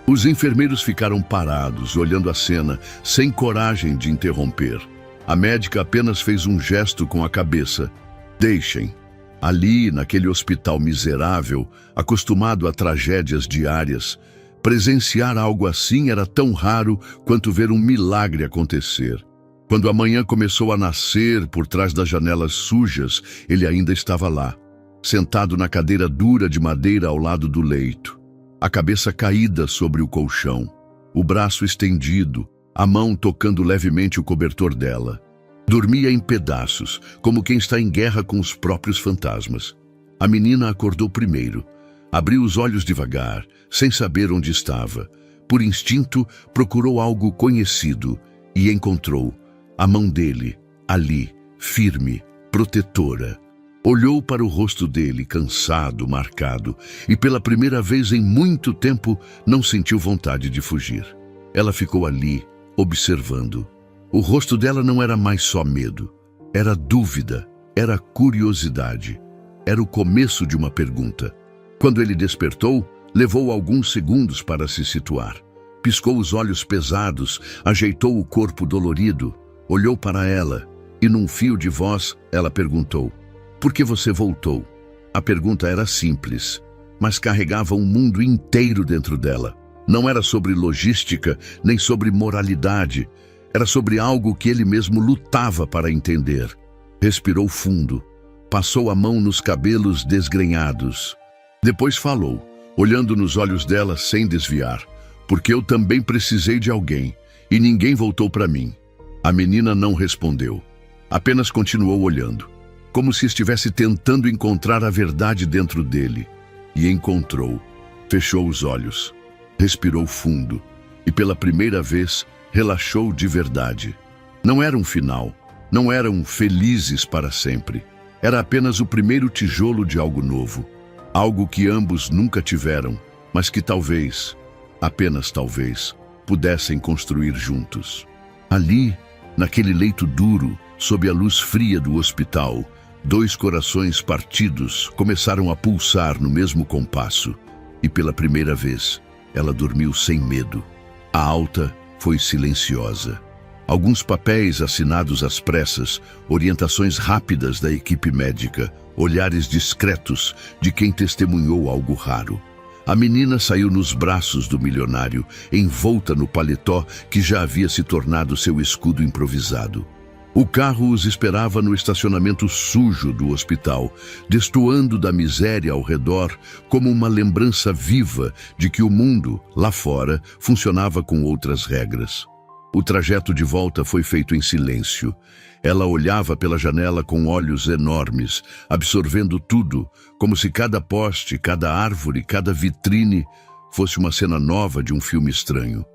Os enfermeiros ficaram parados, olhando a cena, sem coragem de interromper. A médica apenas fez um gesto com a cabeça. "Deixem." Ali, naquele hospital miserável, acostumado a tragédias diárias, presenciar algo assim era tão raro quanto ver um milagre acontecer. Quando a manhã começou a nascer por trás das janelas sujas, ele ainda estava lá, sentado na cadeira dura de madeira ao lado do leito, a cabeça caída sobre o colchão, o braço estendido, a mão tocando levemente o cobertor dela. Dormia em pedaços, como quem está em guerra com os próprios fantasmas. A menina acordou primeiro. Abriu os olhos devagar, sem saber onde estava. Por instinto, procurou algo conhecido e encontrou a mão dele, ali, firme, protetora. Olhou para o rosto dele, cansado, marcado, e pela primeira vez em muito tempo não sentiu vontade de fugir. Ela ficou ali, observando. O rosto dela não era mais só medo, era dúvida, era curiosidade. Era o começo de uma pergunta. Quando ele despertou, levou alguns segundos para se situar. Piscou os olhos pesados, ajeitou o corpo dolorido, olhou para ela e, num fio de voz, ela perguntou: "Por que você voltou?" A pergunta era simples, mas carregava um mundo inteiro dentro dela. Não era sobre logística, nem sobre moralidade. Era sobre algo que ele mesmo lutava para entender. Respirou fundo, passou a mão nos cabelos desgrenhados. Depois falou, olhando nos olhos dela sem desviar: "Porque eu também precisei de alguém, e ninguém voltou para mim." A menina não respondeu, apenas continuou olhando, como se estivesse tentando encontrar a verdade dentro dele. E encontrou. Fechou os olhos, respirou fundo, e pela primeira vez relaxou de verdade. Não era um final, não eram felizes para sempre. Era apenas o primeiro tijolo de algo novo. Algo que ambos nunca tiveram, mas que talvez, apenas talvez, pudessem construir juntos. Ali, naquele leito duro, sob a luz fria do hospital, 2 corações partidos começaram a pulsar no mesmo compasso. E pela primeira vez, ela dormiu sem medo. A alta foi silenciosa. Alguns papéis assinados às pressas, orientações rápidas da equipe médica, olhares discretos de quem testemunhou algo raro. A menina saiu nos braços do milionário, envolta no paletó que já havia se tornado seu escudo improvisado. O carro os esperava no estacionamento sujo do hospital, destoando da miséria ao redor como uma lembrança viva de que o mundo, lá fora, funcionava com outras regras. O trajeto de volta foi feito em silêncio. Ela olhava pela janela com olhos enormes, absorvendo tudo, como se cada poste, cada árvore, cada vitrine fosse uma cena nova de um filme estranho.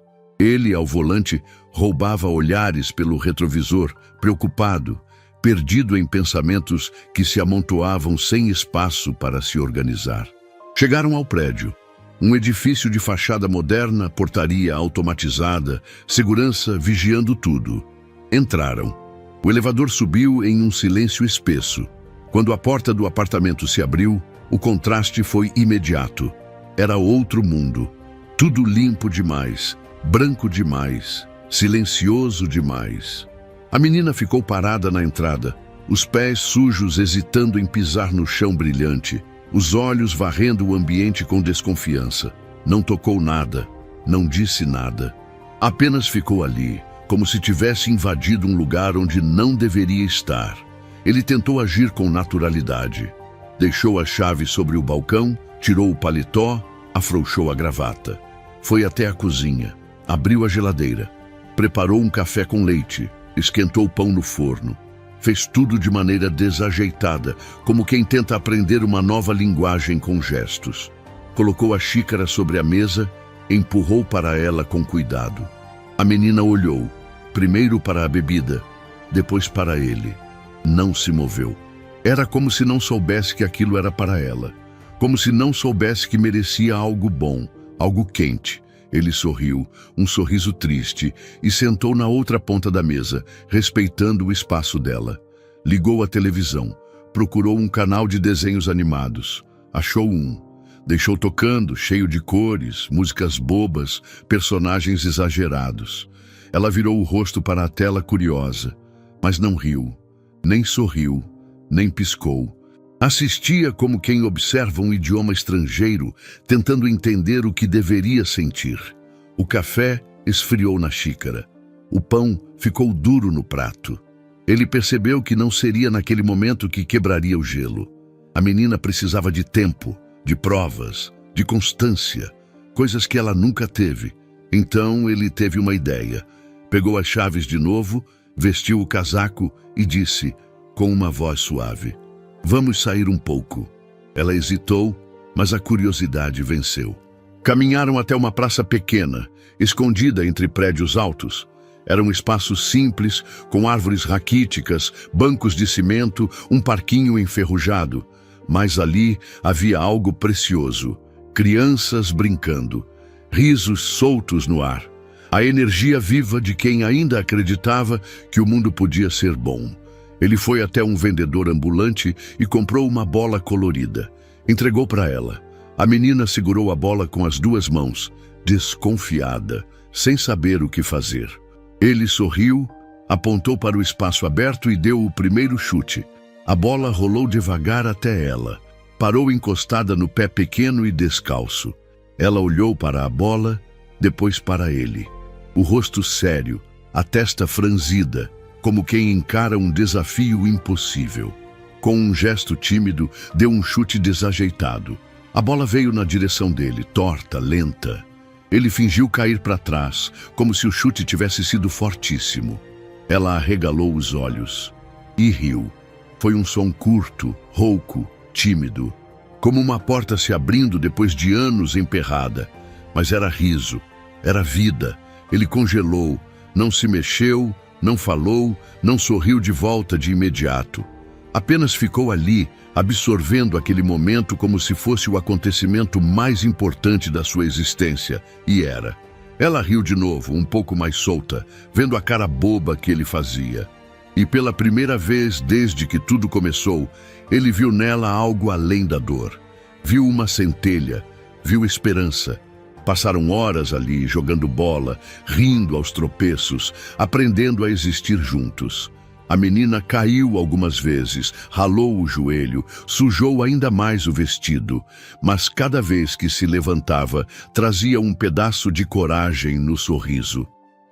Ele, ao volante, roubava olhares pelo retrovisor, preocupado, perdido em pensamentos que se amontoavam sem espaço para se organizar. Chegaram ao prédio. Um edifício de fachada moderna, portaria automatizada, segurança vigiando tudo. Entraram. O elevador subiu em um silêncio espesso. Quando a porta do apartamento se abriu, o contraste foi imediato. Era outro mundo. Tudo limpo demais, branco demais, silencioso demais. A menina ficou parada na entrada, os pés sujos hesitando em pisar no chão brilhante, os olhos varrendo o ambiente com desconfiança. Não tocou nada, não disse nada. Apenas ficou ali, como se tivesse invadido um lugar onde não deveria estar. Ele tentou agir com naturalidade. Deixou a chave sobre o balcão, tirou o paletó, afrouxou a gravata. Foi até a cozinha, abriu a geladeira, preparou um café com leite, esquentou o pão no forno. Fez tudo de maneira desajeitada, como quem tenta aprender uma nova linguagem com gestos. Colocou a xícara sobre a mesa, empurrou para ela com cuidado. A menina olhou, primeiro para a bebida, depois para ele. Não se moveu. Era como se não soubesse que aquilo era para ela. Como se não soubesse que merecia algo bom, algo quente. Ele sorriu, um sorriso triste, e sentou na outra ponta da mesa, respeitando o espaço dela. Ligou a televisão, procurou um canal de desenhos animados. Achou um. Deixou tocando, cheio de cores, músicas bobas, personagens exagerados. Ela virou o rosto para a tela curiosa, mas não riu, nem sorriu, nem piscou. Assistia como quem observa um idioma estrangeiro, tentando entender o que deveria sentir. O café esfriou na xícara. O pão ficou duro no prato. Ele percebeu que não seria naquele momento que quebraria o gelo. A menina precisava de tempo, de provas, de constância, coisas que ela nunca teve. Então ele teve uma ideia. Pegou as chaves de novo, vestiu o casaco e disse, com uma voz suave: "Vamos sair um pouco." Ela hesitou, mas a curiosidade venceu. Caminharam até uma praça pequena, escondida entre prédios altos. Era um espaço simples, com árvores raquíticas, bancos de cimento, um parquinho enferrujado. Mas ali havia algo precioso. Crianças brincando, risos soltos no ar. A energia viva de quem ainda acreditava que o mundo podia ser bom. Ele foi até um vendedor ambulante e comprou uma bola colorida. Entregou para ela. A menina segurou a bola com as duas mãos, desconfiada, sem saber o que fazer. Ele sorriu, apontou para o espaço aberto e deu o primeiro chute. A bola rolou devagar até ela. Parou encostada no pé pequeno e descalço. Ela olhou para a bola, depois para ele. O rosto sério, a testa franzida, como quem encara um desafio impossível. Com um gesto tímido, deu um chute desajeitado. A bola veio na direção dele, torta, lenta. Ele fingiu cair para trás, como se o chute tivesse sido fortíssimo. Ela arregalou os olhos e riu. Foi um som curto, rouco, tímido, como uma porta se abrindo depois de anos emperrada. Mas era riso, era vida. Ele congelou, não se mexeu, não falou, não sorriu de volta de imediato. Apenas ficou ali, absorvendo aquele momento como se fosse o acontecimento mais importante da sua existência. E era. Ela riu de novo, um pouco mais solta, vendo a cara boba que ele fazia. E pela primeira vez desde que tudo começou, ele viu nela algo além da dor. Viu uma centelha, viu esperança, Passaram horas ali, jogando bola, rindo aos tropeços, aprendendo a existir juntos. A menina caiu algumas vezes, ralou o joelho, sujou ainda mais o vestido, mas cada vez que se levantava, trazia um pedaço de coragem no sorriso.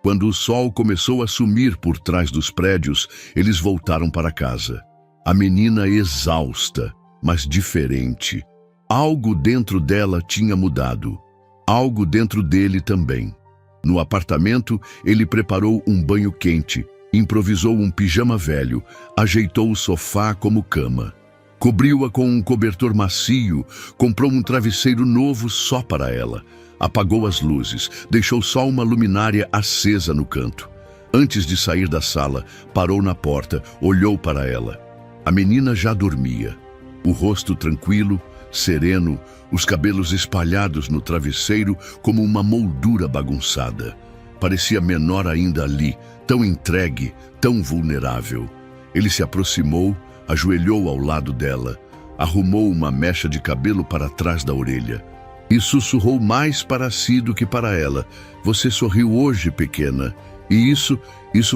Quando o sol começou a sumir por trás dos prédios, eles voltaram para casa. A menina exausta, mas diferente. Algo dentro dela tinha mudado. Algo dentro dele também. No apartamento, ele preparou um banho quente, improvisou um pijama velho, ajeitou o sofá como cama. Cobriu-a com um cobertor macio, comprou um travesseiro novo só para ela. Apagou as luzes, deixou só uma luminária acesa no canto. Antes de sair da sala, parou na porta, olhou para ela. A menina já dormia. O rosto tranquilo, sereno, os cabelos espalhados no travesseiro como uma moldura bagunçada. Parecia menor ainda ali, tão entregue, tão vulnerável. Ele se aproximou, ajoelhou ao lado dela, arrumou uma mecha de cabelo para trás da orelha e sussurrou mais para si do que para ela. Você sorriu hoje, pequena, e isso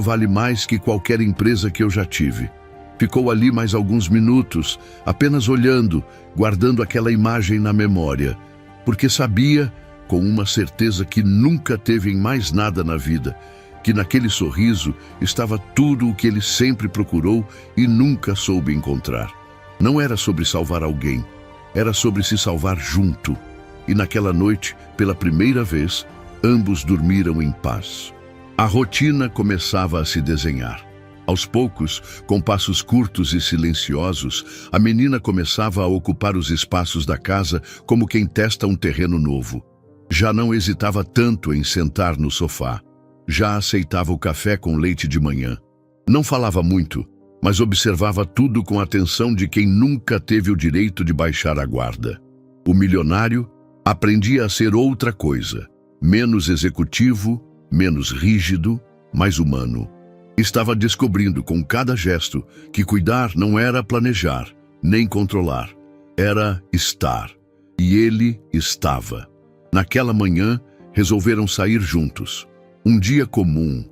vale mais que qualquer empresa que eu já tive. Ficou ali mais alguns minutos, apenas olhando, guardando aquela imagem na memória, porque sabia, com uma certeza que nunca teve em mais nada na vida, que naquele sorriso estava tudo o que ele sempre procurou e nunca soube encontrar. Não era sobre salvar alguém, era sobre se salvar junto. E naquela noite, pela primeira vez, ambos dormiram em paz. A rotina começava a se desenhar. Aos poucos, com passos curtos e silenciosos, a menina começava a ocupar os espaços da casa como quem testa um terreno novo. Já não hesitava tanto em sentar no sofá. Já aceitava o café com leite de manhã. Não falava muito, mas observava tudo com a atenção de quem nunca teve o direito de baixar a guarda. O milionário aprendia a ser outra coisa, menos executivo, menos rígido, mais humano. Estava descobrindo com cada gesto que cuidar não era planejar, nem controlar. Era estar. E ele estava. Naquela manhã, resolveram sair juntos. Um dia comum,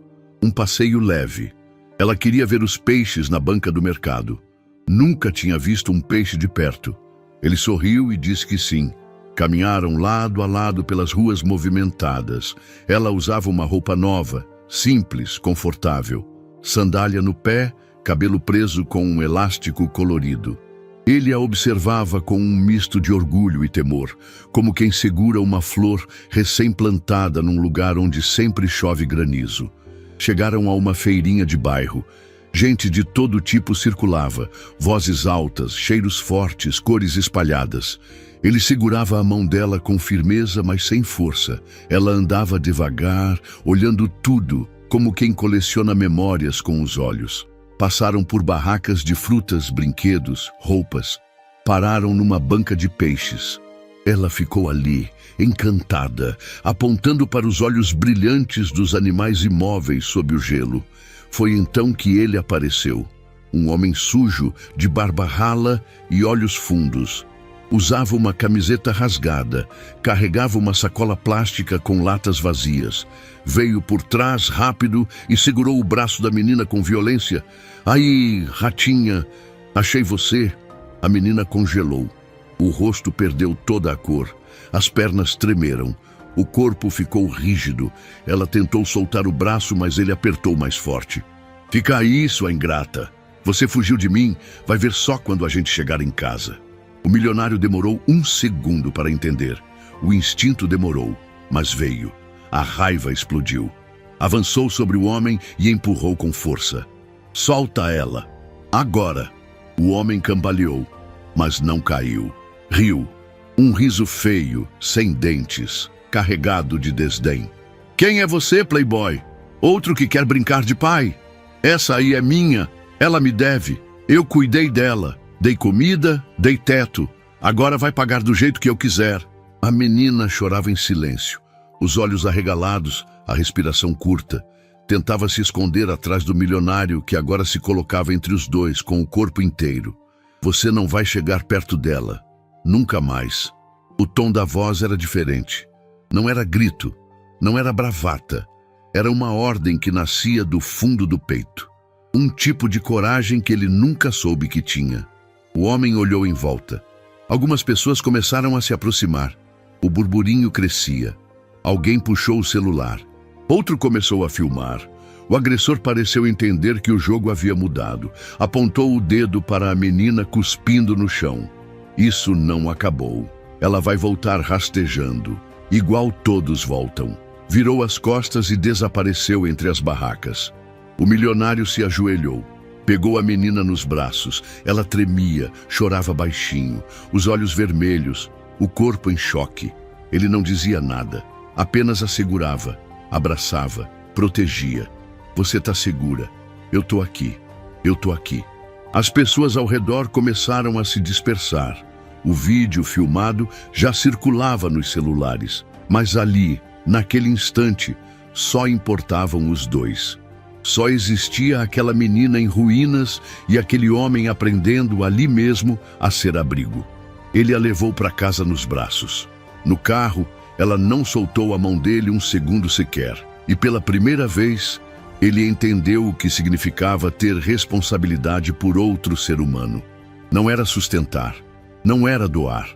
um passeio leve. Ela queria ver os peixes na banca do mercado. Nunca tinha visto um peixe de perto. Ele sorriu e disse que sim. Caminharam lado a lado pelas ruas movimentadas. Ela usava uma roupa nova, simples, confortável. Sandália no pé, cabelo preso com um elástico colorido. Ele a observava com um misto de orgulho e temor, como quem segura uma flor recém-plantada num lugar onde sempre chove granizo. Chegaram a uma feirinha de bairro. Gente de todo tipo circulava, vozes altas, cheiros fortes, cores espalhadas. Ele segurava a mão dela com firmeza, mas sem força. Ela andava devagar, olhando tudo, como quem coleciona memórias com os olhos. Passaram por barracas de frutas, brinquedos, roupas. Pararam numa banca de peixes. Ela ficou ali, encantada, apontando para os olhos brilhantes dos animais imóveis sob o gelo. Foi então que ele apareceu. Um homem sujo, de barba rala e olhos fundos. Usava uma camiseta rasgada, carregava uma sacola plástica com latas vazias. Veio por trás rápido e segurou o braço da menina com violência. Aí, ratinha, achei você. A menina congelou. O rosto perdeu toda a cor. As pernas tremeram. O corpo ficou rígido. Ela tentou soltar o braço, mas ele apertou mais forte. Fica aí, sua ingrata. Você fugiu de mim, vai ver só quando a gente chegar em casa. O milionário demorou um segundo para entender. O instinto demorou, mas veio. A raiva explodiu. Avançou sobre o homem e empurrou com força. Solta ela. Agora. O homem cambaleou, mas não caiu. Riu. Um riso feio, sem dentes, carregado de desdém. Quem é você, playboy? Outro que quer brincar de pai? Essa aí é minha. Ela me deve. Eu cuidei dela. Dei comida, dei teto. Agora vai pagar do jeito que eu quiser. A menina chorava em silêncio, os olhos arregalados, a respiração curta. Tentava se esconder atrás do milionário que agora se colocava entre os dois com o corpo inteiro. Você não vai chegar perto dela. Nunca mais. O tom da voz era diferente. Não era grito, não era bravata. Era uma ordem que nascia do fundo do peito. Um tipo de coragem que ele nunca soube que tinha. O homem olhou em volta. Algumas pessoas começaram a se aproximar. O burburinho crescia. Alguém puxou o celular. Outro começou a filmar. O agressor pareceu entender que o jogo havia mudado. Apontou o dedo para a menina cuspindo no chão. Isso não acabou. Ela vai voltar rastejando, igual todos voltam. Virou as costas e desapareceu entre as barracas. O milionário se ajoelhou. Pegou a menina nos braços. Ela tremia, chorava baixinho, os olhos vermelhos, o corpo em choque. Ele não dizia nada, apenas a segurava, abraçava, protegia. Você está segura. Eu tô aqui. Eu tô aqui. As pessoas ao redor começaram a se dispersar. O vídeo filmado já circulava nos celulares, mas ali, naquele instante, só importavam os dois. Só existia aquela menina em ruínas e aquele homem aprendendo ali mesmo a ser abrigo. Ele a levou para casa nos braços. No carro, ela não soltou a mão dele um segundo sequer. E pela primeira vez, ele entendeu o que significava ter responsabilidade por outro ser humano. Não era sustentar, não era doar,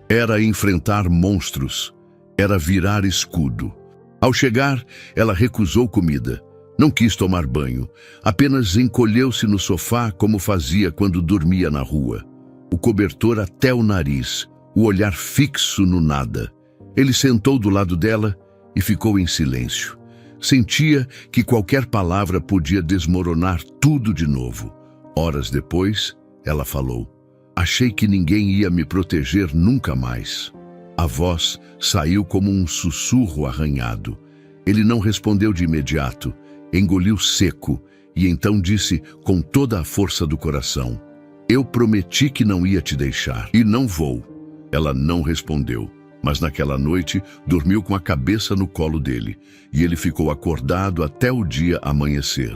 era enfrentar monstros, era virar escudo. Ao chegar, ela recusou comida. Não quis tomar banho, apenas encolheu-se no sofá como fazia quando dormia na rua. O cobertor até o nariz, o olhar fixo no nada. Ele sentou do lado dela e ficou em silêncio. Sentia que qualquer palavra podia desmoronar tudo de novo. Horas depois, ela falou: "Achei que ninguém ia me proteger nunca mais." A voz saiu como um sussurro arranhado. Ele não respondeu de imediato. Engoliu seco e então disse com toda a força do coração: "Eu prometi que não ia te deixar e não vou." Ela não respondeu, mas naquela noite dormiu com a cabeça no colo dele e ele ficou acordado até o dia amanhecer.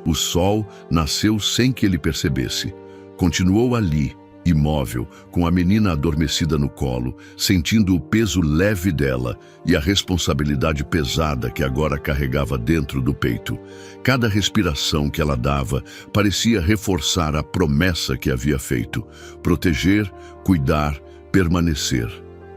O sol nasceu sem que ele percebesse. Continuou ali, imóvel, com a menina adormecida no colo, sentindo o peso leve dela e a responsabilidade pesada que agora carregava dentro do peito. Cada respiração que ela dava parecia reforçar a promessa que havia feito: proteger, cuidar, permanecer.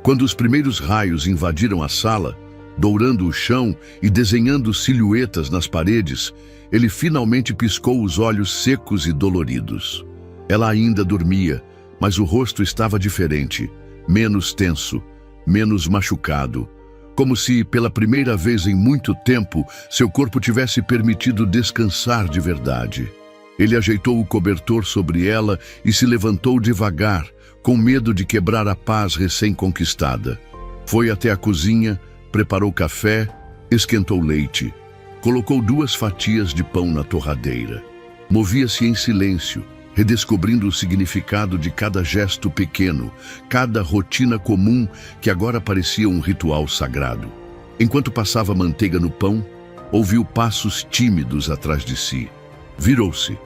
Quando os primeiros raios invadiram a sala, dourando o chão e desenhando silhuetas nas paredes, ele finalmente piscou os olhos secos e doloridos. Ela ainda dormia, mas o rosto estava diferente, menos tenso, menos machucado, como se, pela primeira vez em muito tempo, seu corpo tivesse permitido descansar de verdade. Ele ajeitou o cobertor sobre ela e se levantou devagar, com medo de quebrar a paz recém-conquistada. Foi até a cozinha, preparou café, esquentou leite, colocou 2 fatias de pão na torradeira. Movia-se em silêncio, redescobrindo o significado de cada gesto pequeno, cada rotina comum que agora parecia um ritual sagrado. Enquanto passava manteiga no pão, ouviu passos tímidos atrás de si. Virou-se.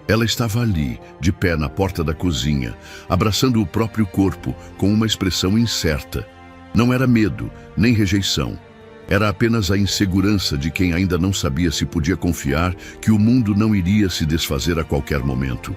Ela estava ali, de pé na porta da cozinha, abraçando o próprio corpo com uma expressão incerta. Não era medo, nem rejeição. Era apenas a insegurança de quem ainda não sabia se podia confiar que o mundo não iria se desfazer a qualquer momento.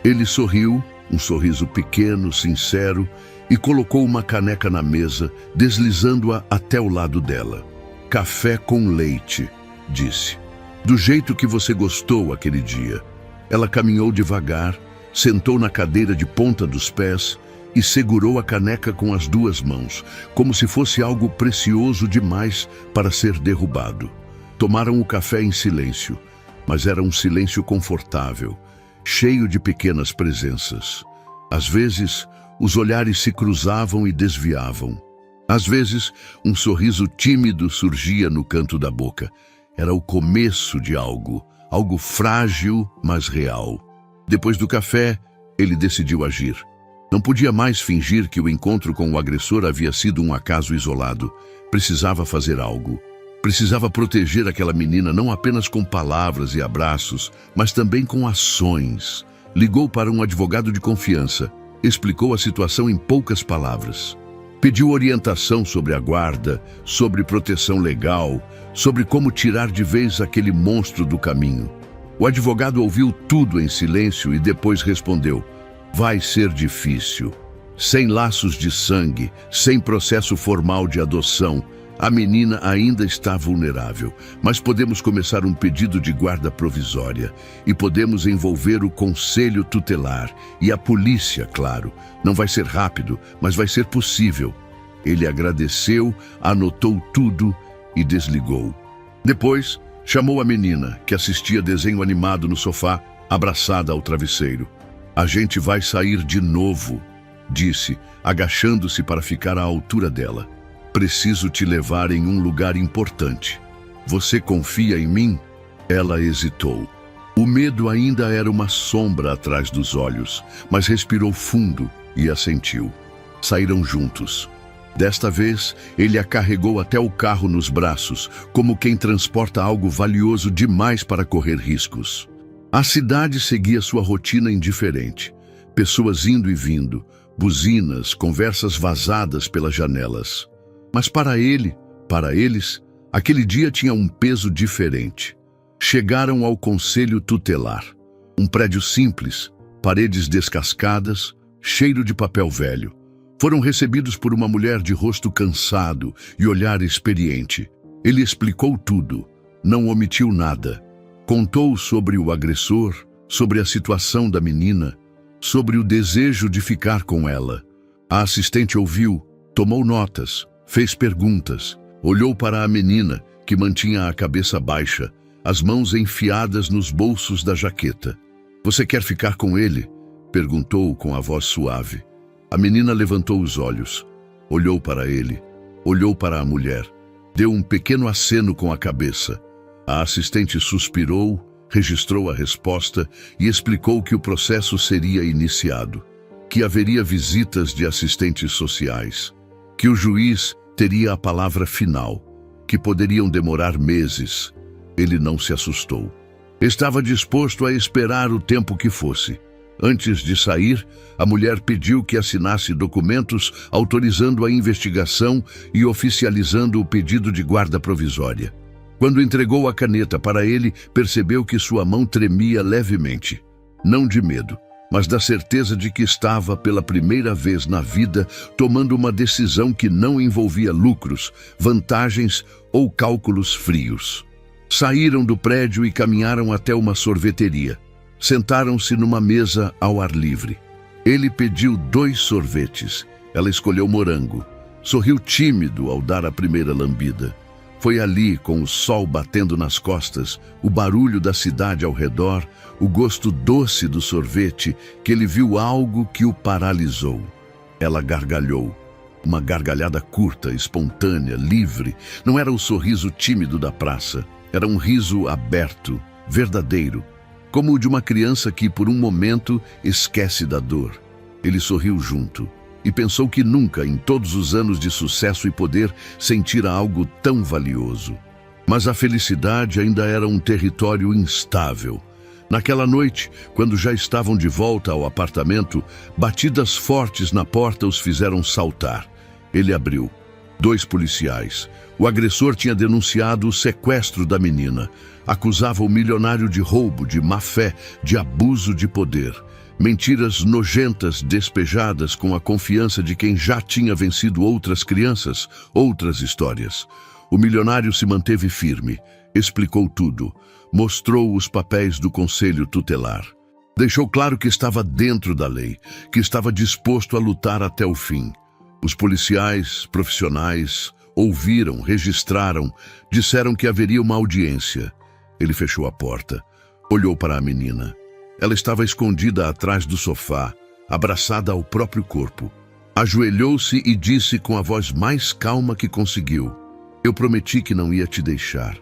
Ele sorriu, um sorriso pequeno, sincero, e colocou uma caneca na mesa, deslizando-a até o lado dela. "Café com leite", disse. "Do jeito que você gostou aquele dia." Ela caminhou devagar, sentou na cadeira de ponta dos pés e segurou a caneca com as 2 mãos, como se fosse algo precioso demais para ser derrubado. Tomaram o café em silêncio, mas era um silêncio confortável, cheio de pequenas presenças. Às vezes, os olhares se cruzavam e desviavam. Às vezes, um sorriso tímido surgia no canto da boca. Era o começo de algo frágil, mas real. Depois do café, ele decidiu agir. Não podia mais fingir que o encontro com o agressor havia sido um acaso isolado. Precisava fazer algo. Precisava proteger aquela menina não apenas com palavras e abraços, mas também com ações. Ligou para um advogado de confiança, explicou a situação em poucas palavras. Pediu orientação sobre a guarda, sobre proteção legal, sobre como tirar de vez aquele monstro do caminho. O advogado ouviu tudo em silêncio e depois respondeu: vai ser difícil. Sem laços de sangue, sem processo formal de adoção, a menina ainda está vulnerável, mas podemos começar um pedido de guarda provisória e podemos envolver o conselho tutelar e a polícia, claro. Não vai ser rápido, mas vai ser possível. Ele agradeceu, anotou tudo e desligou. Depois, chamou a menina, que assistia desenho animado no sofá, abraçada ao travesseiro. A gente vai sair de novo, disse, agachando-se para ficar à altura dela. Preciso te levar em um lugar importante. Você confia em mim? Ela hesitou. O medo ainda era uma sombra atrás dos olhos, mas respirou fundo e assentiu. Saíram juntos. Desta vez, ele a carregou até o carro nos braços, como quem transporta algo valioso demais para correr riscos. A cidade seguia sua rotina indiferente. Pessoas indo e vindo, buzinas, conversas vazadas pelas janelas. Mas para eles, aquele dia tinha um peso diferente. Chegaram ao conselho tutelar. Um prédio simples, paredes descascadas, cheiro de papel velho. Foram recebidos por uma mulher de rosto cansado e olhar experiente. Ele explicou tudo, não omitiu nada. Contou sobre o agressor, sobre a situação da menina, sobre o desejo de ficar com ela. A assistente ouviu, tomou notas, fez perguntas, olhou para a menina, que mantinha a cabeça baixa, as mãos enfiadas nos bolsos da jaqueta. Você quer ficar com ele? Perguntou com a voz suave. A menina levantou os olhos, olhou para ele, olhou para a mulher, deu um pequeno aceno com a cabeça. A assistente suspirou, registrou a resposta e explicou que o processo seria iniciado, que haveria visitas de assistentes sociais, que o juiz teria a palavra final, que poderiam demorar meses. Ele não se assustou. Estava disposto a esperar o tempo que fosse. Antes de sair, a mulher pediu que assinasse documentos autorizando a investigação e oficializando o pedido de guarda provisória. Quando entregou a caneta para ele, percebeu que sua mão tremia levemente. Não de medo, mas da certeza de que estava, pela primeira vez na vida, tomando uma decisão que não envolvia lucros, vantagens ou cálculos frios. Saíram do prédio e caminharam até uma sorveteria. Sentaram-se numa mesa ao ar livre. Ele pediu 2 sorvetes. Ela escolheu morango. Sorriu tímido ao dar a primeira lambida. Foi ali, com o sol batendo nas costas, o barulho da cidade ao redor, o gosto doce do sorvete, que ele viu algo que o paralisou. Ela gargalhou. Uma gargalhada curta, espontânea, livre. Não era o sorriso tímido da praça. Era um riso aberto, verdadeiro. Como o de uma criança que, por um momento, esquece da dor. Ele sorriu junto e pensou que nunca, em todos os anos de sucesso e poder, sentira algo tão valioso. Mas a felicidade ainda era um território instável. Naquela noite, quando já estavam de volta ao apartamento, batidas fortes na porta os fizeram saltar. Ele abriu. 2 policiais. O agressor tinha denunciado o sequestro da menina. Acusava o milionário de roubo, de má-fé, de abuso de poder. Mentiras nojentas despejadas com a confiança de quem já tinha vencido outras crianças, outras histórias. O milionário se manteve firme, explicou tudo, mostrou os papéis do conselho tutelar. Deixou claro que estava dentro da lei, que estava disposto a lutar até o fim. Os policiais, profissionais, ouviram, registraram, disseram que haveria uma audiência. Ele fechou a porta, olhou para a menina. Ela estava escondida atrás do sofá, abraçada ao próprio corpo. Ajoelhou-se e disse com a voz mais calma que conseguiu: eu prometi que não ia te deixar.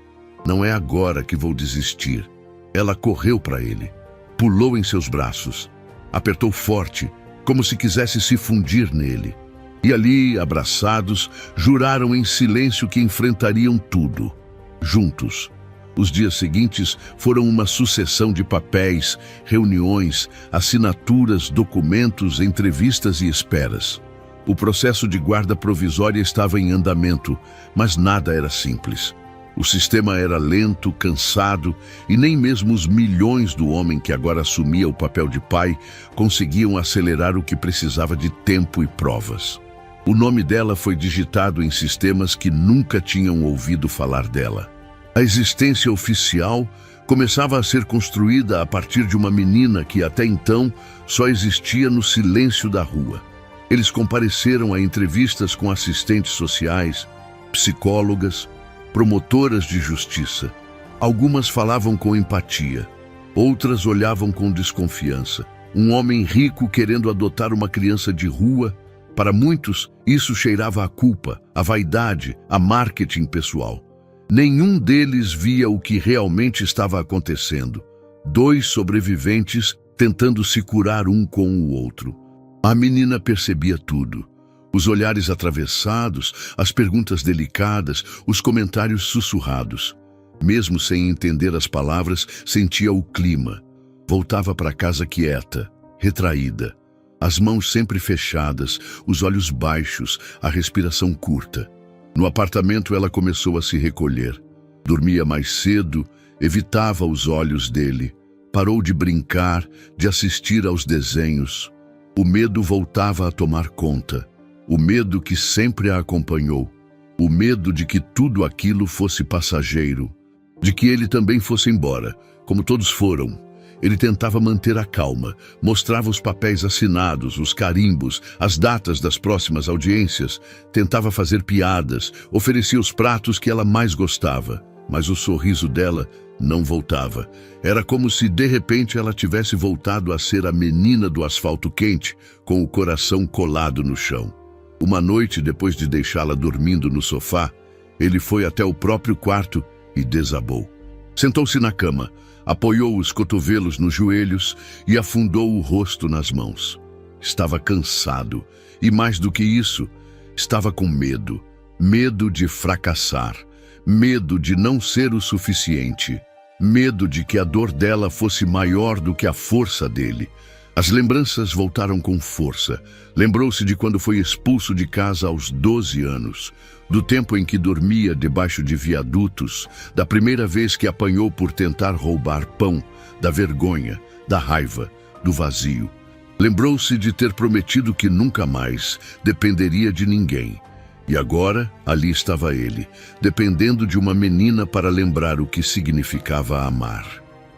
Não é agora que vou desistir. Ela correu para ele, pulou em seus braços, apertou forte, como se quisesse se fundir nele. E ali, abraçados, juraram em silêncio que enfrentariam tudo, juntos. Os dias seguintes foram uma sucessão de papéis, reuniões, assinaturas, documentos, entrevistas e esperas. O processo de guarda provisória estava em andamento, mas nada era simples. O sistema era lento, cansado, e nem mesmo os milhões do homem que agora assumia o papel de pai conseguiam acelerar o que precisava de tempo e provas. O nome dela foi digitado em sistemas que nunca tinham ouvido falar dela. A existência oficial começava a ser construída a partir de uma menina que até então só existia no silêncio da rua. Eles compareceram a entrevistas com assistentes sociais, psicólogas, promotoras de justiça. Algumas falavam com empatia, outras olhavam com desconfiança. Um homem rico querendo adotar uma criança de rua. Para muitos, isso cheirava a culpa, a vaidade, a marketing pessoal. Nenhum deles via o que realmente estava acontecendo. Dois sobreviventes tentando se curar um com o outro. A menina percebia tudo. Os olhares atravessados, as perguntas delicadas, os comentários sussurrados. Mesmo sem entender as palavras, sentia o clima. Voltava para casa quieta, retraída. As mãos sempre fechadas, os olhos baixos, a respiração curta. No apartamento ela começou a se recolher. Dormia mais cedo, evitava os olhos dele. Parou de brincar, de assistir aos desenhos. O medo voltava a tomar conta. O medo que sempre a acompanhou. O medo de que tudo aquilo fosse passageiro. De que ele também fosse embora, como todos foram. Ele tentava manter a calma, mostrava os papéis assinados, os carimbos, as datas das próximas audiências, tentava fazer piadas, oferecia os pratos que ela mais gostava, mas o sorriso dela não voltava. Era como se de repente ela tivesse voltado a ser a menina do asfalto quente, com o coração colado no chão. Uma noite, depois de deixá-la dormindo no sofá, ele foi até o próprio quarto e desabou. Sentou-se na cama, apoiou os cotovelos nos joelhos e afundou o rosto nas mãos. Estava cansado e, mais do que isso, estava com medo. Medo de fracassar, medo de não ser o suficiente, medo de que a dor dela fosse maior do que a força dele. As lembranças voltaram com força. Lembrou-se de quando foi expulso de casa aos 12 anos, do tempo em que dormia debaixo de viadutos, da primeira vez que apanhou por tentar roubar pão, da vergonha, da raiva, do vazio. Lembrou-se de ter prometido que nunca mais dependeria de ninguém. E agora, ali estava ele, dependendo de uma menina para lembrar o que significava amar.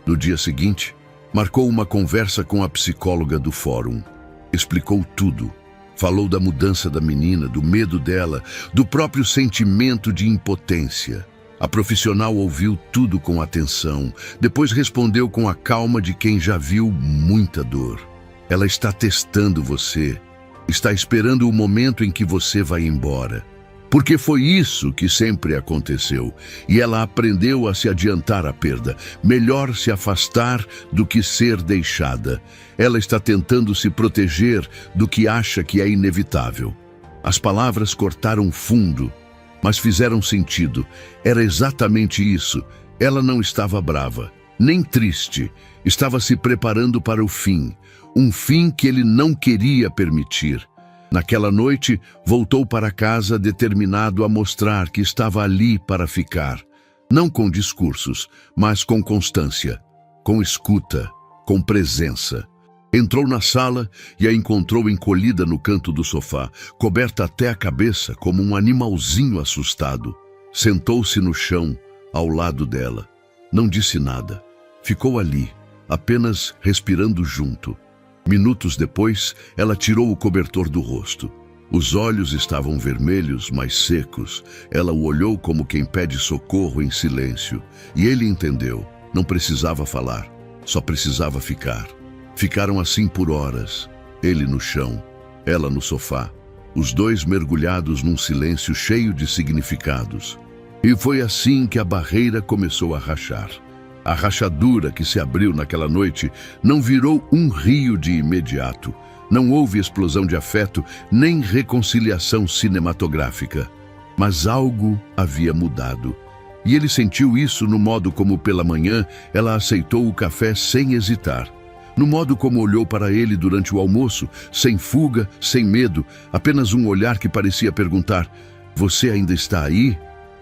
No dia seguinte, marcou uma conversa com a psicóloga do fórum. Explicou tudo. Falou da mudança da menina, do medo dela, do próprio sentimento de impotência. A profissional ouviu tudo com atenção, depois respondeu com a calma de quem já viu muita dor. Ela está testando você, está esperando o momento em que você vai embora. Porque foi isso que sempre aconteceu, e ela aprendeu a se adiantar à perda. Melhor se afastar do que ser deixada. Ela está tentando se proteger do que acha que é inevitável. As palavras cortaram fundo, mas fizeram sentido. Era exatamente isso. Ela não estava brava, nem triste. Estava se preparando para o fim. Um fim que ele não queria permitir. Naquela noite, voltou para casa determinado a mostrar que estava ali para ficar. Não com discursos, mas com constância, com escuta, com presença. Entrou na sala e a encontrou encolhida no canto do sofá, coberta até a cabeça como um animalzinho assustado. Sentou-se no chão, ao lado dela. Não disse nada. Ficou ali, apenas respirando junto. Minutos depois, ela tirou o cobertor do rosto. Os olhos estavam vermelhos, mas secos. Ela o olhou como quem pede socorro em silêncio. E ele entendeu. Não precisava falar, só precisava ficar. Ficaram assim por horas. Ele no chão, ela no sofá. Os dois mergulhados num silêncio cheio de significados. E foi assim que a barreira começou a rachar. A rachadura que se abriu naquela noite não virou um rio de imediato. Não houve explosão de afeto, nem reconciliação cinematográfica. Mas algo havia mudado. E ele sentiu isso no modo como pela manhã ela aceitou o café sem hesitar. no modo como olhou para ele durante o almoço, sem fuga, sem medo, apenas um olhar que parecia perguntar: "Você ainda está aí?"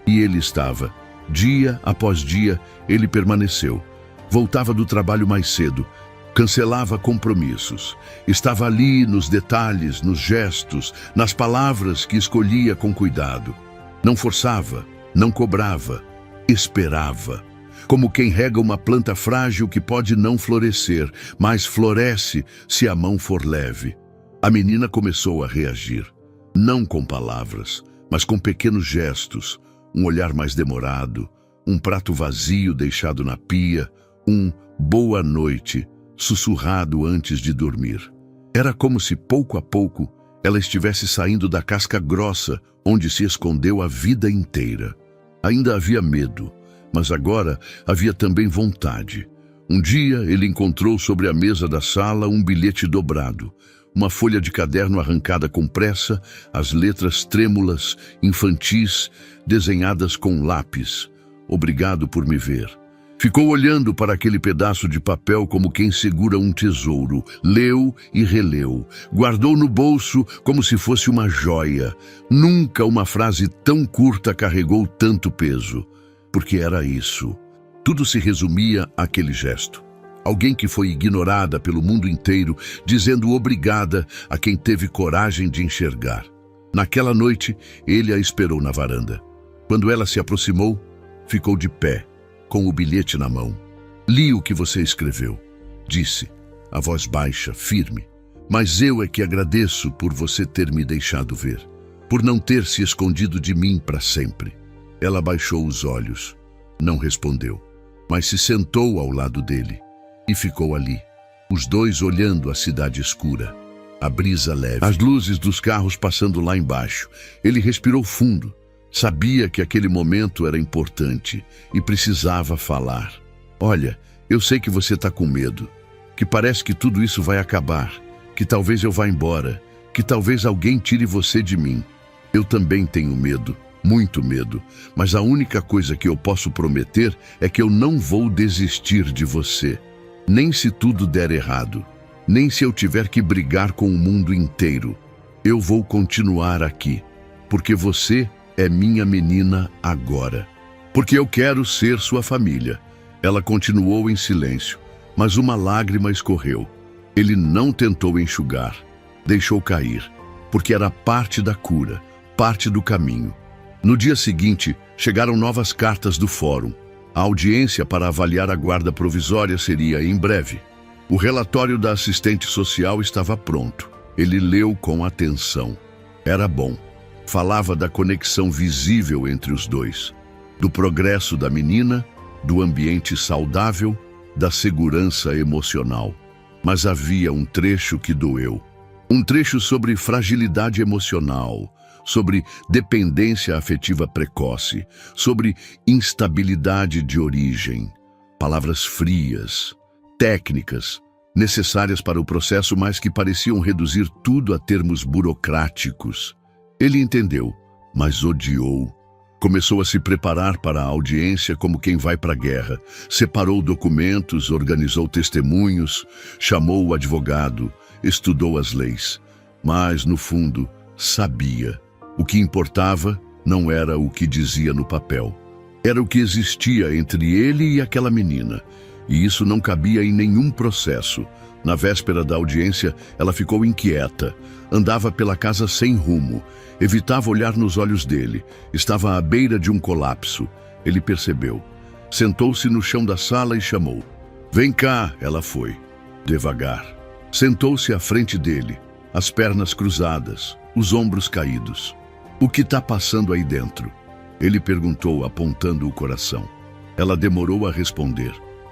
E ele estava. Dia após dia, ele permaneceu. Voltava do trabalho mais cedo, cancelava compromissos. Estava ali nos detalhes, nos gestos, nas palavras que escolhia com cuidado. Não forçava, não cobrava, esperava. Como quem rega uma planta frágil que pode não florescer, mas floresce se a mão for leve. A menina começou a reagir, não com palavras, mas com pequenos gestos, um olhar mais demorado, um prato vazio deixado na pia, um boa noite sussurrado antes de dormir. Era como se pouco a pouco ela estivesse saindo da casca grossa onde se escondeu a vida inteira. Ainda havia medo, mas agora havia também vontade. Um dia ele encontrou sobre a mesa da sala um bilhete dobrado, uma folha de caderno arrancada com pressa, as letras trêmulas, infantis, desenhadas com lápis. "Obrigado por me ver." Ficou olhando para aquele pedaço de papel como quem segura um tesouro. Leu e releu. Guardou no bolso como se fosse uma joia. Nunca uma frase tão curta carregou tanto peso. Porque era isso. Tudo se resumia àquele gesto. Alguém que foi ignorada pelo mundo inteiro, dizendo obrigada a quem teve coragem de enxergar. Naquela noite, ele a esperou na varanda. Quando ela se aproximou, ficou de pé, com o bilhete na mão. "Li o que você escreveu", disse, a voz baixa, firme. "Mas eu é que agradeço por você ter me deixado ver, por não ter se escondido de mim para sempre." Ela baixou os olhos, não respondeu, mas se sentou ao lado dele e ficou ali, os dois olhando a cidade escura, a brisa leve, as luzes dos carros passando lá embaixo. Ele respirou fundo. Sabia que aquele momento era importante e precisava falar. "Olha, eu sei que você está com medo, que parece que tudo isso vai acabar, que talvez eu vá embora, que talvez alguém tire você de mim. Eu também tenho medo, muito medo, mas a única coisa que eu posso prometer é que eu não vou desistir de você, nem se tudo der errado, nem se eu tiver que brigar com o mundo inteiro. Eu vou continuar aqui, porque você é minha menina agora. Porque eu quero ser sua família." Ela continuou em silêncio, mas uma lágrima escorreu. Ele não tentou enxugar, deixou cair, porque era parte da cura, parte do caminho. No dia seguinte, chegaram novas cartas do fórum. A audiência para avaliar a guarda provisória seria em breve. O relatório da assistente social estava pronto. Ele leu com atenção. Era bom. Falava da conexão visível entre os dois, do progresso da menina, do ambiente saudável, da segurança emocional. Mas havia um trecho que doeu. Um trecho sobre fragilidade emocional, sobre dependência afetiva precoce, sobre instabilidade de origem. Palavras frias, técnicas, necessárias para o processo, mas que pareciam reduzir tudo a termos burocráticos. Ele entendeu, mas odiou. Começou a se preparar para a audiência como quem vai para a guerra. Separou documentos, organizou testemunhos, chamou o advogado, estudou as leis. Mas, no fundo, sabia. O que importava não era o que dizia no papel. Era o que existia entre ele e aquela menina. E isso não cabia em nenhum processo. Na véspera da audiência, ela ficou inquieta. Andava pela casa sem rumo. Evitava olhar nos olhos dele. Estava à beira de um colapso. Ele percebeu. Sentou-se no chão da sala e chamou. "Vem cá", ela foi. Devagar. Sentou-se à frente dele, as pernas cruzadas, os ombros caídos. "O que está passando aí dentro?" Ele perguntou, apontando o coração. Ela demorou a responder.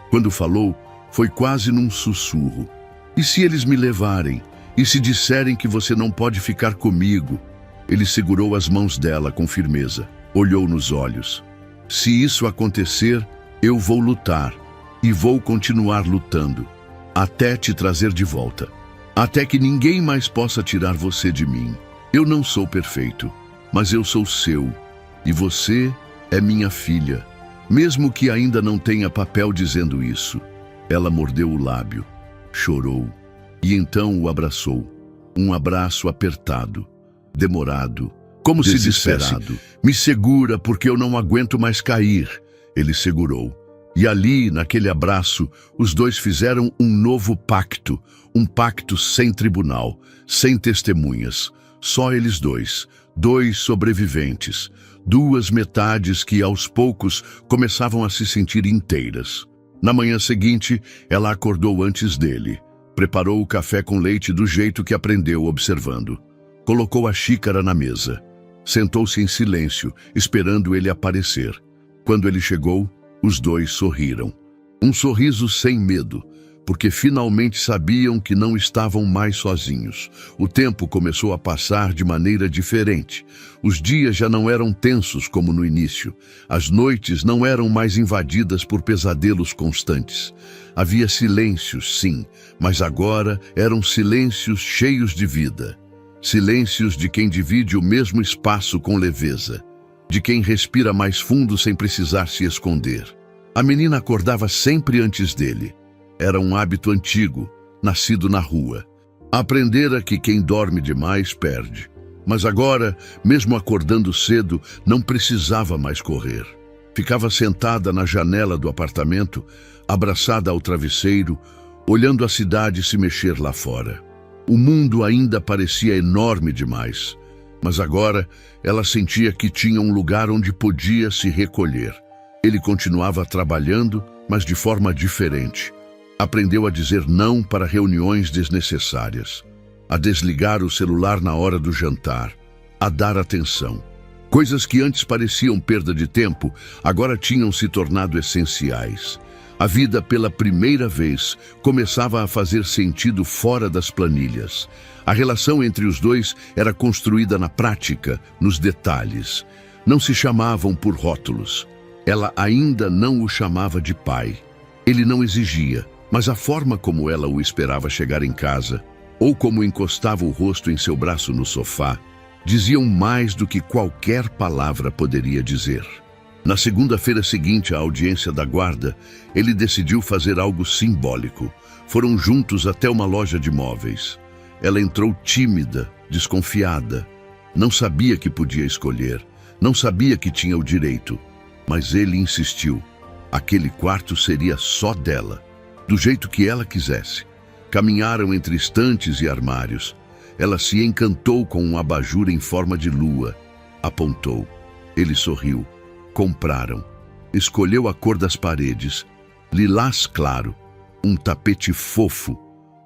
Quando falou, foi quase num sussurro. "E se eles me levarem? E se disserem que você não pode ficar comigo?" Ele segurou as mãos dela com firmeza, olhou nos olhos. "Se isso acontecer, eu vou lutar, e vou continuar lutando, até te trazer de volta, até que ninguém mais possa tirar você de mim. Eu não sou perfeito, mas eu sou seu, e você é minha filha, mesmo que ainda não tenha papel dizendo isso." Ela mordeu o lábio. chorou e então o abraçou. Um abraço apertado, demorado, como se dissesse: me segura porque eu não aguento mais cair. Ele segurou. E ali, naquele abraço, os dois fizeram um novo pacto, um pacto sem tribunal, sem testemunhas. Só eles dois sobreviventes, duas metades que aos poucos começavam a se sentir inteiras. Na manhã seguinte, ela acordou antes dele, preparou o café com leite do jeito que aprendeu observando. Colocou a xícara na mesa. Sentou-se em silêncio, esperando ele aparecer. Quando ele chegou, os dois sorriram. Um sorriso sem medo, porque finalmente sabiam que não estavam mais sozinhos. O tempo começou a passar de maneira diferente. Os dias já não eram tensos como no início. As noites não eram mais invadidas por pesadelos constantes. Havia silêncios, sim, mas agora eram silêncios cheios de vida. Silêncios de quem divide o mesmo espaço com leveza. De quem respira mais fundo sem precisar se esconder. A menina acordava sempre antes dele. Era um hábito antigo, nascido na rua. Aprendera que quem dorme demais perde. Mas agora, mesmo acordando cedo, não precisava mais correr. Ficava sentada na janela do apartamento, abraçada ao travesseiro, olhando a cidade se mexer lá fora. O mundo ainda parecia enorme demais. Mas agora ela sentia que tinha um lugar onde podia se recolher. Ele continuava trabalhando, mas de forma diferente. Aprendeu a dizer não para reuniões desnecessárias, a desligar o celular na hora do jantar, a dar atenção. Coisas que antes pareciam perda de tempo, agora tinham se tornado essenciais. A vida, pela primeira vez, começava a fazer sentido fora das planilhas. A relação entre os dois era construída na prática, nos detalhes. Não se chamavam por rótulos. Ela ainda não o chamava de pai. Ele não exigia, mas a forma como ela o esperava chegar em casa, ou como encostava o rosto em seu braço no sofá, diziam mais do que qualquer palavra poderia dizer. Na segunda-feira seguinte à audiência da guarda, ele decidiu fazer algo simbólico. Foram juntos até uma loja de móveis. Ela entrou tímida, desconfiada. Não sabia que podia escolher, não sabia que tinha o direito. Mas ele insistiu. Aquele quarto seria só dela, do jeito que ela quisesse. Caminharam entre estantes e armários. Ela se encantou com um abajur em forma de lua. Apontou. Ele sorriu. Compraram. Escolheu a cor das paredes. Lilás claro. Um tapete fofo.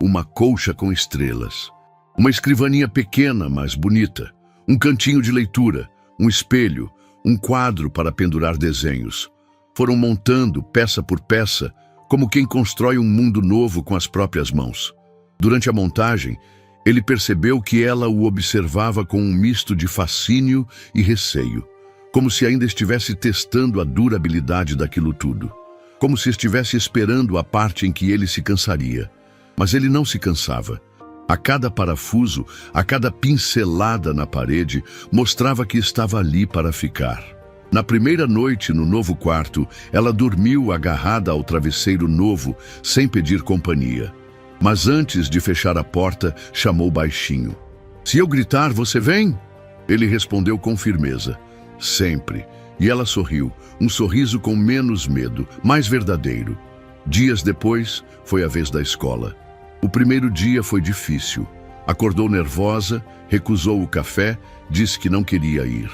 Uma colcha com estrelas. Uma escrivaninha pequena, mas bonita. Um cantinho de leitura. Um espelho. Um quadro para pendurar desenhos. Foram montando, peça por peça, como quem constrói um mundo novo com as próprias mãos. Durante a montagem, ele percebeu que ela o observava com um misto de fascínio e receio, como se ainda estivesse testando a durabilidade daquilo tudo, como se estivesse esperando a parte em que ele se cansaria. Mas ele não se cansava. A cada parafuso, a cada pincelada na parede, mostrava que estava ali para ficar. Na primeira noite no novo quarto, ela dormiu agarrada ao travesseiro novo, sem pedir companhia. Mas antes de fechar a porta, chamou baixinho. "Se eu gritar, você vem?" Ele respondeu com firmeza. "Sempre." E ela sorriu, um sorriso com menos medo, mais verdadeiro. Dias depois, foi a vez da escola. O primeiro dia foi difícil. Acordou nervosa, recusou o café, disse que não queria ir.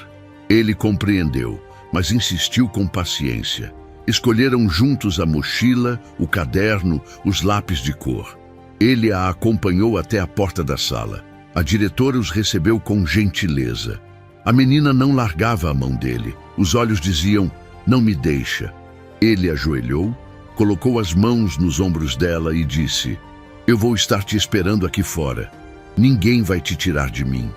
Ele compreendeu, mas insistiu com paciência. Escolheram juntos a mochila, o caderno, os lápis de cor. Ele a acompanhou até a porta da sala. A diretora os recebeu com gentileza. A menina não largava a mão dele. Os olhos diziam, "Não me deixa." Ele ajoelhou, colocou as mãos nos ombros dela e disse, "Eu vou estar te esperando aqui fora. Ninguém vai te tirar de mim."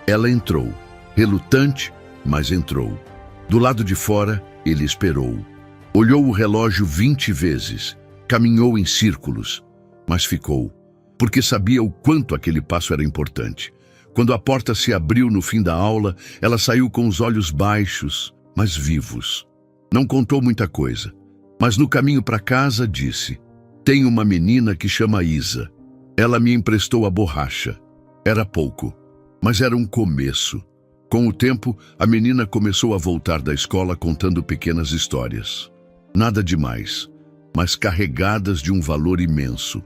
Ela entrou, relutante, mas entrou. Do lado de fora, ele esperou. Olhou o relógio 20 vezes, caminhou em círculos, mas ficou, porque sabia o quanto aquele passo era importante. Quando a porta se abriu no fim da aula, ela saiu com os olhos baixos, mas vivos. Não contou muita coisa, mas no caminho para casa disse, Tenho uma menina que chama Isa. Ela me emprestou a borracha. Era pouco, mas era um começo. Com o tempo, a menina começou a voltar da escola contando pequenas histórias. Nada demais, mas carregadas de um valor imenso.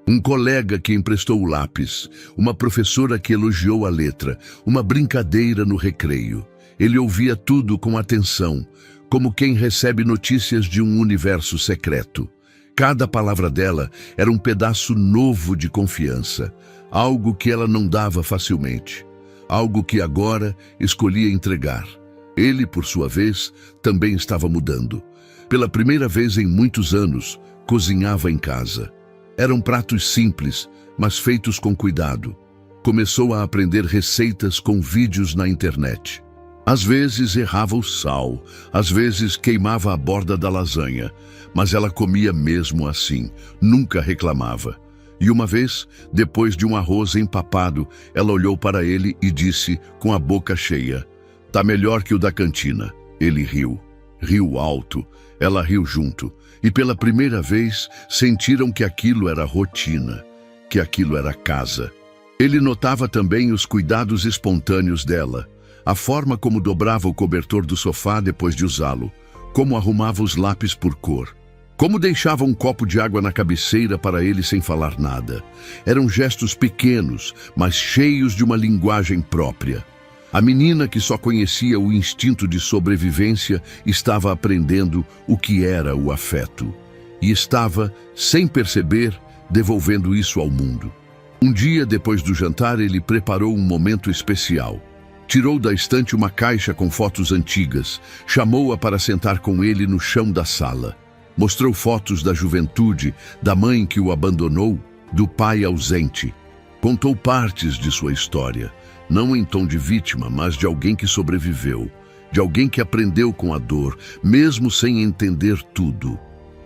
Um colega que emprestou o lápis, uma professora que elogiou a letra, uma brincadeira no recreio. Ele ouvia tudo com atenção, como quem recebe notícias de um universo secreto. Cada palavra dela era um pedaço novo de confiança, algo que ela não dava facilmente, algo que agora escolhia entregar. Ele, por sua vez, também estava mudando. Pela primeira vez em muitos anos, cozinhava em casa. Eram pratos simples, mas feitos com cuidado. Começou a aprender receitas com vídeos na internet. Às vezes errava o sal, às vezes queimava a borda da lasanha, mas ela comia mesmo assim, nunca reclamava. E uma vez, depois de um arroz empapado, ela olhou para ele e disse, com a boca cheia, "Tá melhor que o da cantina." Ele riu. Riu alto, ela riu junto, e pela primeira vez sentiram que aquilo era rotina, que aquilo era casa. Ele notava também os cuidados espontâneos dela, a forma como dobrava o cobertor do sofá depois de usá-lo, como arrumava os lápis por cor, como deixava um copo de água na cabeceira para ele sem falar nada. Eram gestos pequenos, mas cheios de uma linguagem própria. A menina que só conhecia o instinto de sobrevivência estava aprendendo o que era o afeto. E estava, sem perceber, devolvendo isso ao mundo. Um dia, depois do jantar, ele preparou um momento especial. Tirou da estante uma caixa com fotos antigas, chamou-a para sentar com ele no chão da sala. Mostrou fotos da juventude, da mãe que o abandonou, do pai ausente. Contou partes de sua história, não em tom de vítima, mas de alguém que sobreviveu, de alguém que aprendeu com a dor, mesmo sem entender tudo.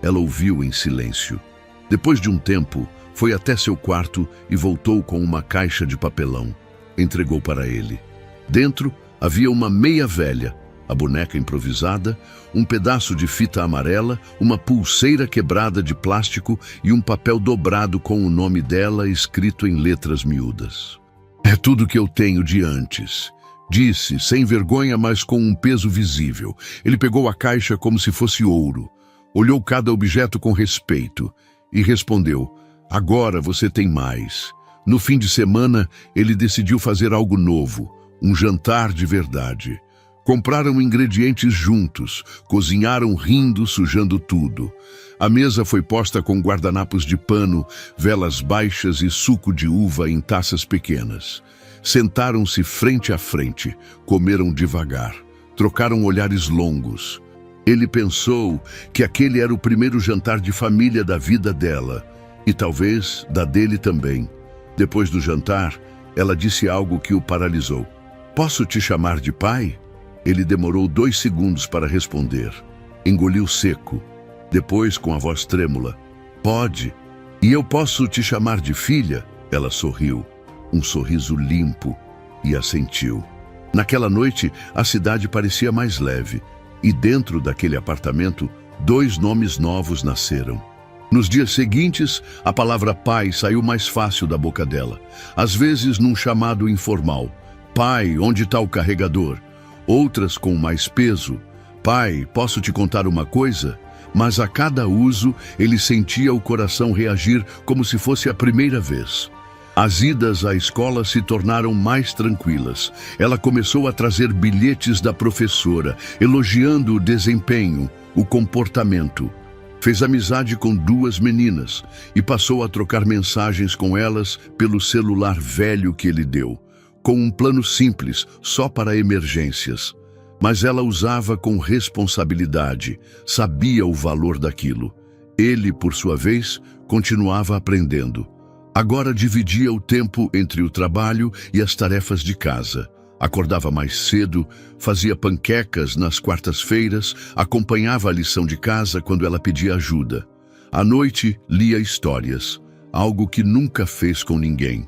Ela ouviu em silêncio. Depois de um tempo, foi até seu quarto e voltou com uma caixa de papelão. Entregou para ele. Dentro havia uma meia velha, a boneca improvisada, um pedaço de fita amarela, uma pulseira quebrada de plástico e um papel dobrado com o nome dela escrito em letras miúdas. "É tudo que eu tenho de antes", disse, sem vergonha, mas com um peso visível. Ele pegou a caixa como se fosse ouro, olhou cada objeto com respeito e respondeu, "Agora você tem mais." No fim de semana, ele decidiu fazer algo novo, um jantar de verdade. Compraram ingredientes juntos, cozinharam rindo, sujando tudo. A mesa foi posta com guardanapos de pano, velas baixas e suco de uva em taças pequenas. Sentaram-se frente a frente, comeram devagar, trocaram olhares longos. Ele pensou que aquele era o primeiro jantar de família da vida dela, e talvez da dele também. Depois do jantar, ela disse algo que o paralisou. "Posso te chamar de pai?" Ele demorou 2 segundos para responder. Engoliu seco. Depois, com a voz trêmula, "Pode. E eu posso te chamar de filha?" Ela sorriu. Um sorriso limpo, e assentiu. Naquela noite, a cidade parecia mais leve, e dentro daquele apartamento, 2 nomes novos nasceram. Nos dias seguintes, a palavra pai saiu mais fácil da boca dela, às vezes num chamado informal. "Pai, onde está o carregador?" Outras com mais peso. "Pai, posso te contar uma coisa?" Mas a cada uso, ele sentia o coração reagir como se fosse a primeira vez. As idas à escola se tornaram mais tranquilas. Ela começou a trazer bilhetes da professora, elogiando o desempenho, o comportamento. Fez amizade com 2 meninas e passou a trocar mensagens com elas pelo celular velho que ele deu, com um plano simples, só para emergências. Mas ela usava com responsabilidade, sabia o valor daquilo. Ele, por sua vez, continuava aprendendo. Agora dividia o tempo entre o trabalho e as tarefas de casa. Acordava mais cedo, fazia panquecas nas quartas-feiras, acompanhava a lição de casa quando ela pedia ajuda. À noite, lia histórias, algo que nunca fez com ninguém.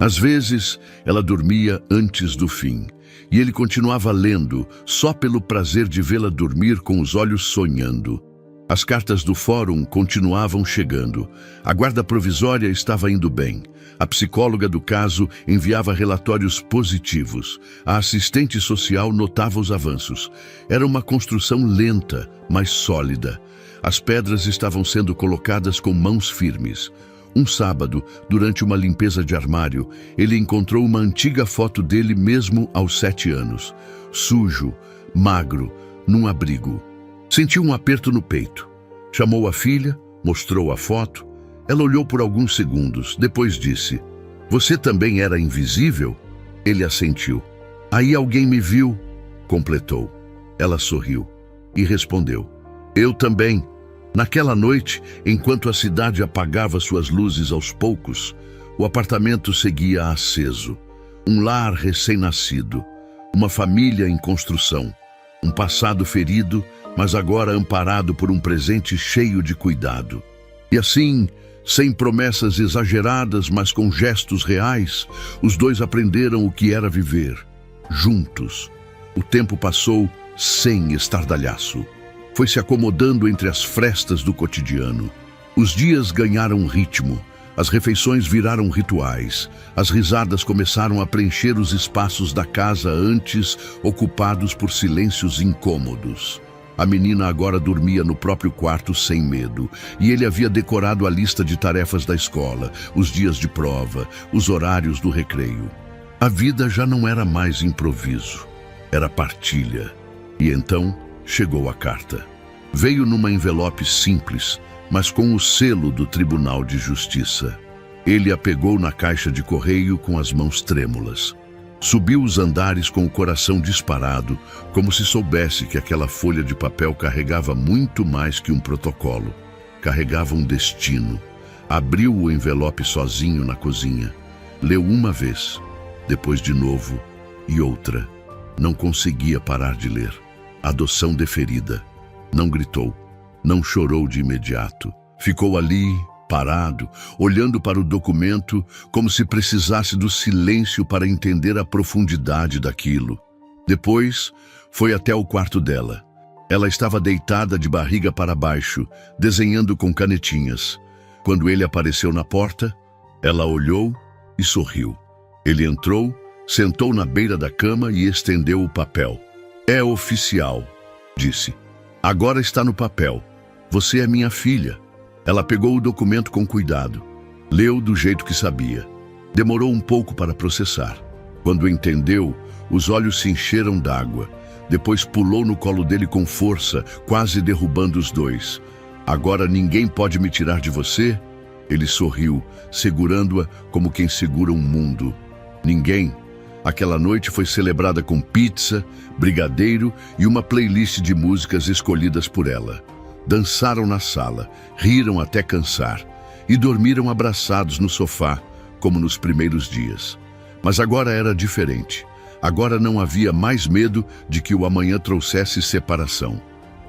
Às vezes, ela dormia antes do fim, e ele continuava lendo, só pelo prazer de vê-la dormir com os olhos sonhando. As cartas do fórum continuavam chegando. A guarda provisória estava indo bem. A psicóloga do caso enviava relatórios positivos. A assistente social notava os avanços. Era uma construção lenta, mas sólida. As pedras estavam sendo colocadas com mãos firmes. Um sábado, durante uma limpeza de armário, ele encontrou uma antiga foto dele mesmo aos 7 anos. Sujo, magro, num abrigo. Sentiu um aperto no peito. Chamou a filha, mostrou a foto. Ela olhou por alguns segundos, depois disse: "Você também era invisível?" Ele assentiu. "Aí alguém me viu", completou. Ela sorriu e respondeu: "Eu também." Naquela noite, enquanto a cidade apagava suas luzes aos poucos, o apartamento seguia aceso. Um lar recém-nascido, uma família em construção, um passado ferido, mas agora amparado por um presente cheio de cuidado. E assim, sem promessas exageradas, mas com gestos reais, os dois aprenderam o que era viver, juntos. O tempo passou sem estardalhaço. Foi se acomodando entre as frestas do cotidiano. Os dias ganharam ritmo, as refeições viraram rituais, as risadas começaram a preencher os espaços da casa antes ocupados por silêncios incômodos. A menina agora dormia no próprio quarto sem medo, e ele havia decorado a lista de tarefas da escola, os dias de prova, os horários do recreio. A vida já não era mais improviso, era partilha. E então chegou a carta. Veio numa envelope simples, mas com o selo do Tribunal de Justiça. Ele a pegou na caixa de correio com as mãos trêmulas. Subiu os andares com o coração disparado, como se soubesse que aquela folha de papel carregava muito mais que um protocolo. Carregava um destino. Abriu o envelope sozinho na cozinha. Leu uma vez, depois de novo e outra. Não conseguia parar de ler. Adoção deferida. Não gritou, não chorou de imediato. Ficou ali, parado, olhando para o documento como se precisasse do silêncio para entender a profundidade daquilo. Depois, foi até o quarto dela. Ela estava deitada de barriga para baixo, desenhando com canetinhas. Quando ele apareceu na porta, ela olhou e sorriu. Ele entrou, sentou na beira da cama e estendeu o papel. "É oficial", disse. "Agora está no papel. Você é minha filha." Ela pegou o documento com cuidado. Leu do jeito que sabia. Demorou um pouco para processar. Quando entendeu, os olhos se encheram d'água. Depois pulou no colo dele com força, quase derrubando os dois. "Agora ninguém pode me tirar de você?" Ele sorriu, segurando-a como quem segura um mundo. Ninguém. Aquela noite foi celebrada com pizza, brigadeiro e uma playlist de músicas escolhidas por ela. Dançaram na sala, riram até cansar e dormiram abraçados no sofá, como nos primeiros dias. Mas agora era diferente. Agora não havia mais medo de que o amanhã trouxesse separação.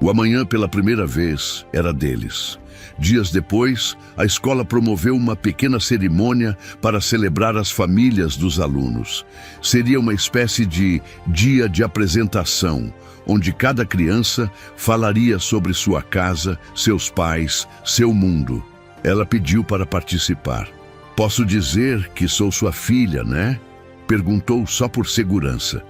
O amanhã, pela primeira vez, era deles. Dias depois, a escola promoveu uma pequena cerimônia para celebrar as famílias dos alunos. Seria uma espécie de dia de apresentação, onde cada criança falaria sobre sua casa, seus pais, seu mundo. Ela pediu para participar. "Posso dizer que sou sua filha, né?" Perguntou só por segurança.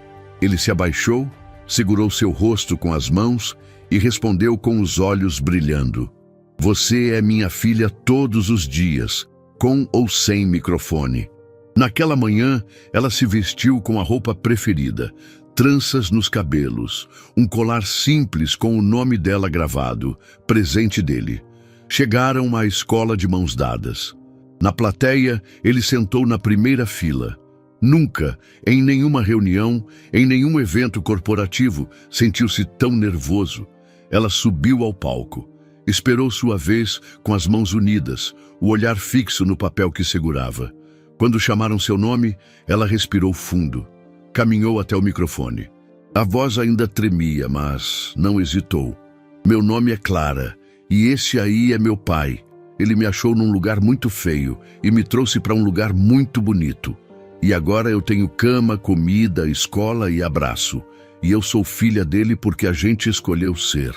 Ele se abaixou, segurou seu rosto com as mãos e respondeu com os olhos brilhando: "Você é minha filha todos os dias, com ou sem microfone." Naquela manhã, ela se vestiu com a roupa preferida, tranças nos cabelos, um colar simples com o nome dela gravado, presente dele. Chegaram à escola de mãos dadas. Na plateia, ele sentou na primeira fila. Nunca, em nenhuma reunião, em nenhum evento corporativo, sentiu-se tão nervoso. Ela subiu ao palco. Esperou sua vez com as mãos unidas, o olhar fixo no papel que segurava. Quando chamaram seu nome, ela respirou fundo. Caminhou até o microfone. A voz ainda tremia, mas não hesitou. "Meu nome é Clara, e esse aí é meu pai. Ele me achou num lugar muito feio e me trouxe para um lugar muito bonito. E agora eu tenho cama, comida, escola e abraço. E eu sou filha dele porque a gente escolheu ser."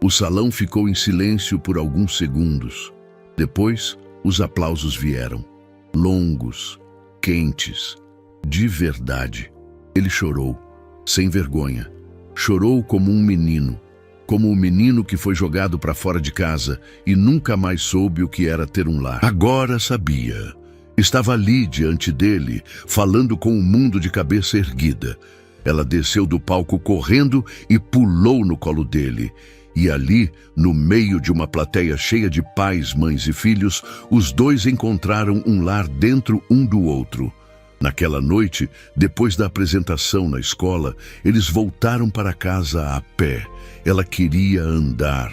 O salão ficou em silêncio por alguns segundos. Depois, os aplausos vieram. Longos, quentes, de verdade. Ele chorou, sem vergonha. Chorou como um menino. Como o menino que foi jogado para fora de casa e nunca mais soube o que era ter um lar. Agora sabia. Estava ali diante dele, falando com o mundo de cabeça erguida. Ela desceu do palco correndo e pulou no colo dele. E ali, no meio de uma plateia cheia de pais, mães e filhos, os dois encontraram um lar dentro um do outro. Naquela noite, depois da apresentação na escola, eles voltaram para casa a pé. Ela queria andar.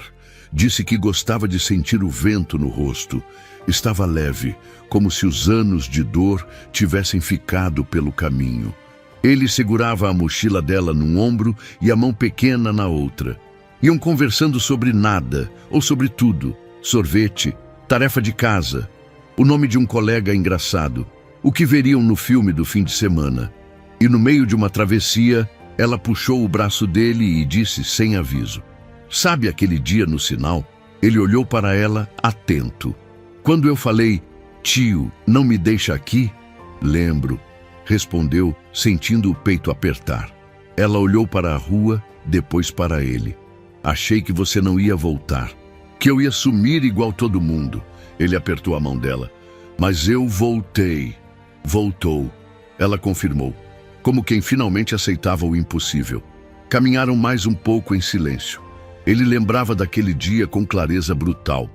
Disse que gostava de sentir o vento no rosto. Estava leve, como se os anos de dor tivessem ficado pelo caminho. Ele segurava a mochila dela num ombro e a mão pequena na outra. Iam conversando sobre nada, ou sobre tudo. Sorvete, tarefa de casa, o nome de um colega engraçado, o que veriam no filme do fim de semana. E no meio de uma travessia, ela puxou o braço dele e disse sem aviso: "Sabe aquele dia no sinal?" Ele olhou para ela, atento. "Quando eu falei, tio, não me deixa aqui?" "Lembro", respondeu, sentindo o peito apertar. Ela olhou para a rua, depois para ele. "Achei que você não ia voltar, que eu ia sumir igual todo mundo." Ele apertou a mão dela. "Mas eu voltei." "Voltou", ela confirmou, como quem finalmente aceitava o impossível. Caminharam mais um pouco em silêncio. Ele lembrava daquele dia com clareza brutal.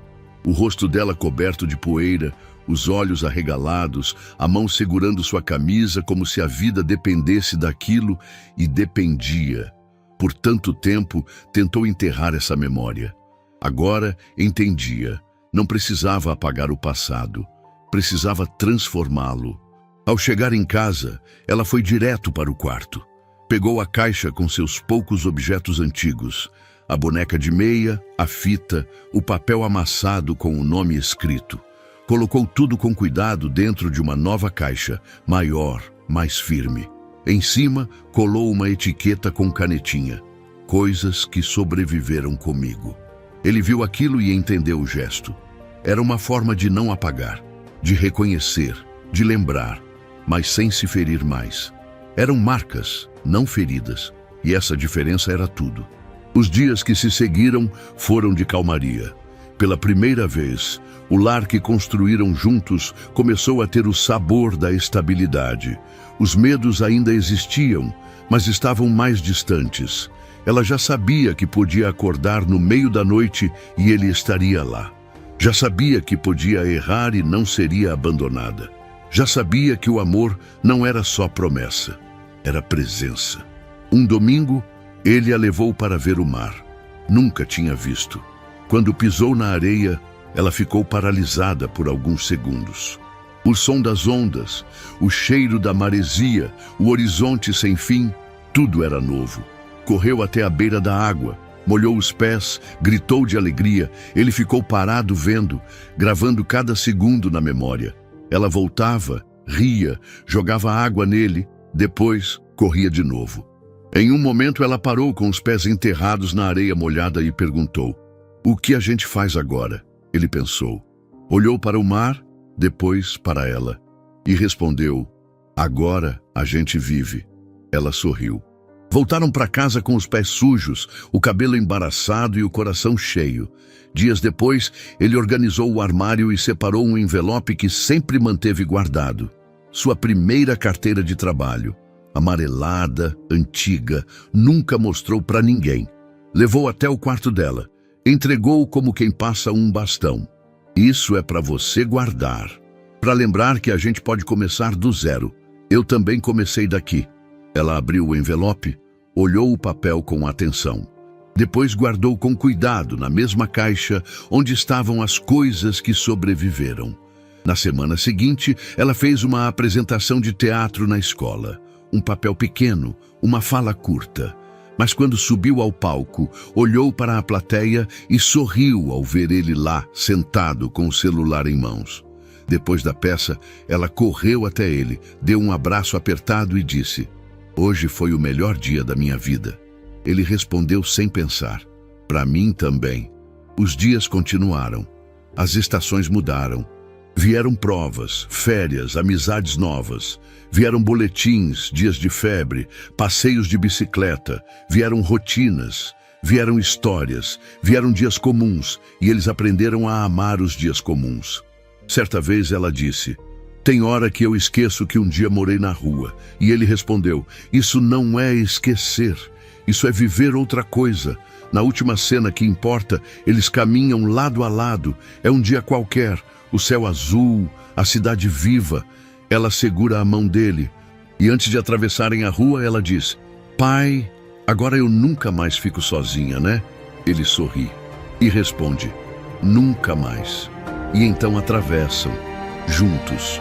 O rosto dela coberto de poeira, os olhos arregalados, a mão segurando sua camisa como se a vida dependesse daquilo, e dependia. Por tanto tempo, tentou enterrar essa memória. Agora entendia. Não precisava apagar o passado. Precisava transformá-lo. Ao chegar em casa, ela foi direto para o quarto. Pegou a caixa com seus poucos objetos antigos, a boneca de meia, a fita, o papel amassado com o nome escrito. Colocou tudo com cuidado dentro de uma nova caixa, maior, mais firme. Em cima, colou uma etiqueta com canetinha. "Coisas que sobreviveram comigo." Ele viu aquilo e entendeu o gesto. Era uma forma de não apagar, de reconhecer, de lembrar, mas sem se ferir mais. Eram marcas, não feridas, e essa diferença era tudo. Os dias que se seguiram foram de calmaria. Pela primeira vez, o lar que construíram juntos começou a ter o sabor da estabilidade. Os medos ainda existiam, mas estavam mais distantes. Ela já sabia que podia acordar no meio da noite e ele estaria lá. Já sabia que podia errar e não seria abandonada. Já sabia que o amor não era só promessa, era presença. Um domingo, ele a levou para ver o mar. Nunca tinha visto. Quando pisou na areia, ela ficou paralisada por alguns segundos. O som das ondas, o cheiro da maresia, o horizonte sem fim, tudo era novo. Correu até a beira da água, molhou os pés, gritou de alegria. Ele ficou parado vendo, gravando cada segundo na memória. Ela voltava, ria, jogava água nele, depois corria de novo. Em um momento ela parou com os pés enterrados na areia molhada e perguntou: "O que a gente faz agora?" Ele pensou. Olhou para o mar, depois para ela, e respondeu: "Agora a gente vive." Ela sorriu. Voltaram para casa com os pés sujos, o cabelo embaraçado e o coração cheio. Dias depois, ele organizou o armário e separou um envelope que sempre manteve guardado. Sua primeira carteira de trabalho. Amarelada, antiga, nunca mostrou para ninguém. Levou até o quarto dela. Entregou como quem passa um bastão. "Isso é para você guardar. Para lembrar que a gente pode começar do zero. Eu também comecei daqui." Ela abriu o envelope, olhou o papel com atenção. Depois guardou com cuidado na mesma caixa onde estavam as coisas que sobreviveram. Na semana seguinte, ela fez uma apresentação de teatro na escola. Um papel pequeno, uma fala curta. Mas quando subiu ao palco, olhou para a plateia e sorriu ao ver ele lá, sentado com o celular em mãos. Depois da peça, ela correu até ele, deu um abraço apertado e disse: "Hoje foi o melhor dia da minha vida." Ele respondeu sem pensar: Para mim também. Os dias continuaram. As estações mudaram. Vieram provas, férias, amizades novas. Vieram boletins, dias de febre, passeios de bicicleta. Vieram rotinas, vieram histórias, vieram dias comuns, e eles aprenderam a amar os dias comuns. Certa vez ela disse: "Tem hora que eu esqueço que um dia morei na rua." E ele respondeu: "Isso não é esquecer, isso é viver outra coisa." Na última cena que importa, eles caminham lado a lado. É um dia qualquer, o céu azul, a cidade viva. Ela segura a mão dele e antes de atravessarem a rua, ela diz: "Pai, agora eu nunca mais fico sozinha, né?" Ele sorri e responde: "Nunca mais." E então atravessam, juntos,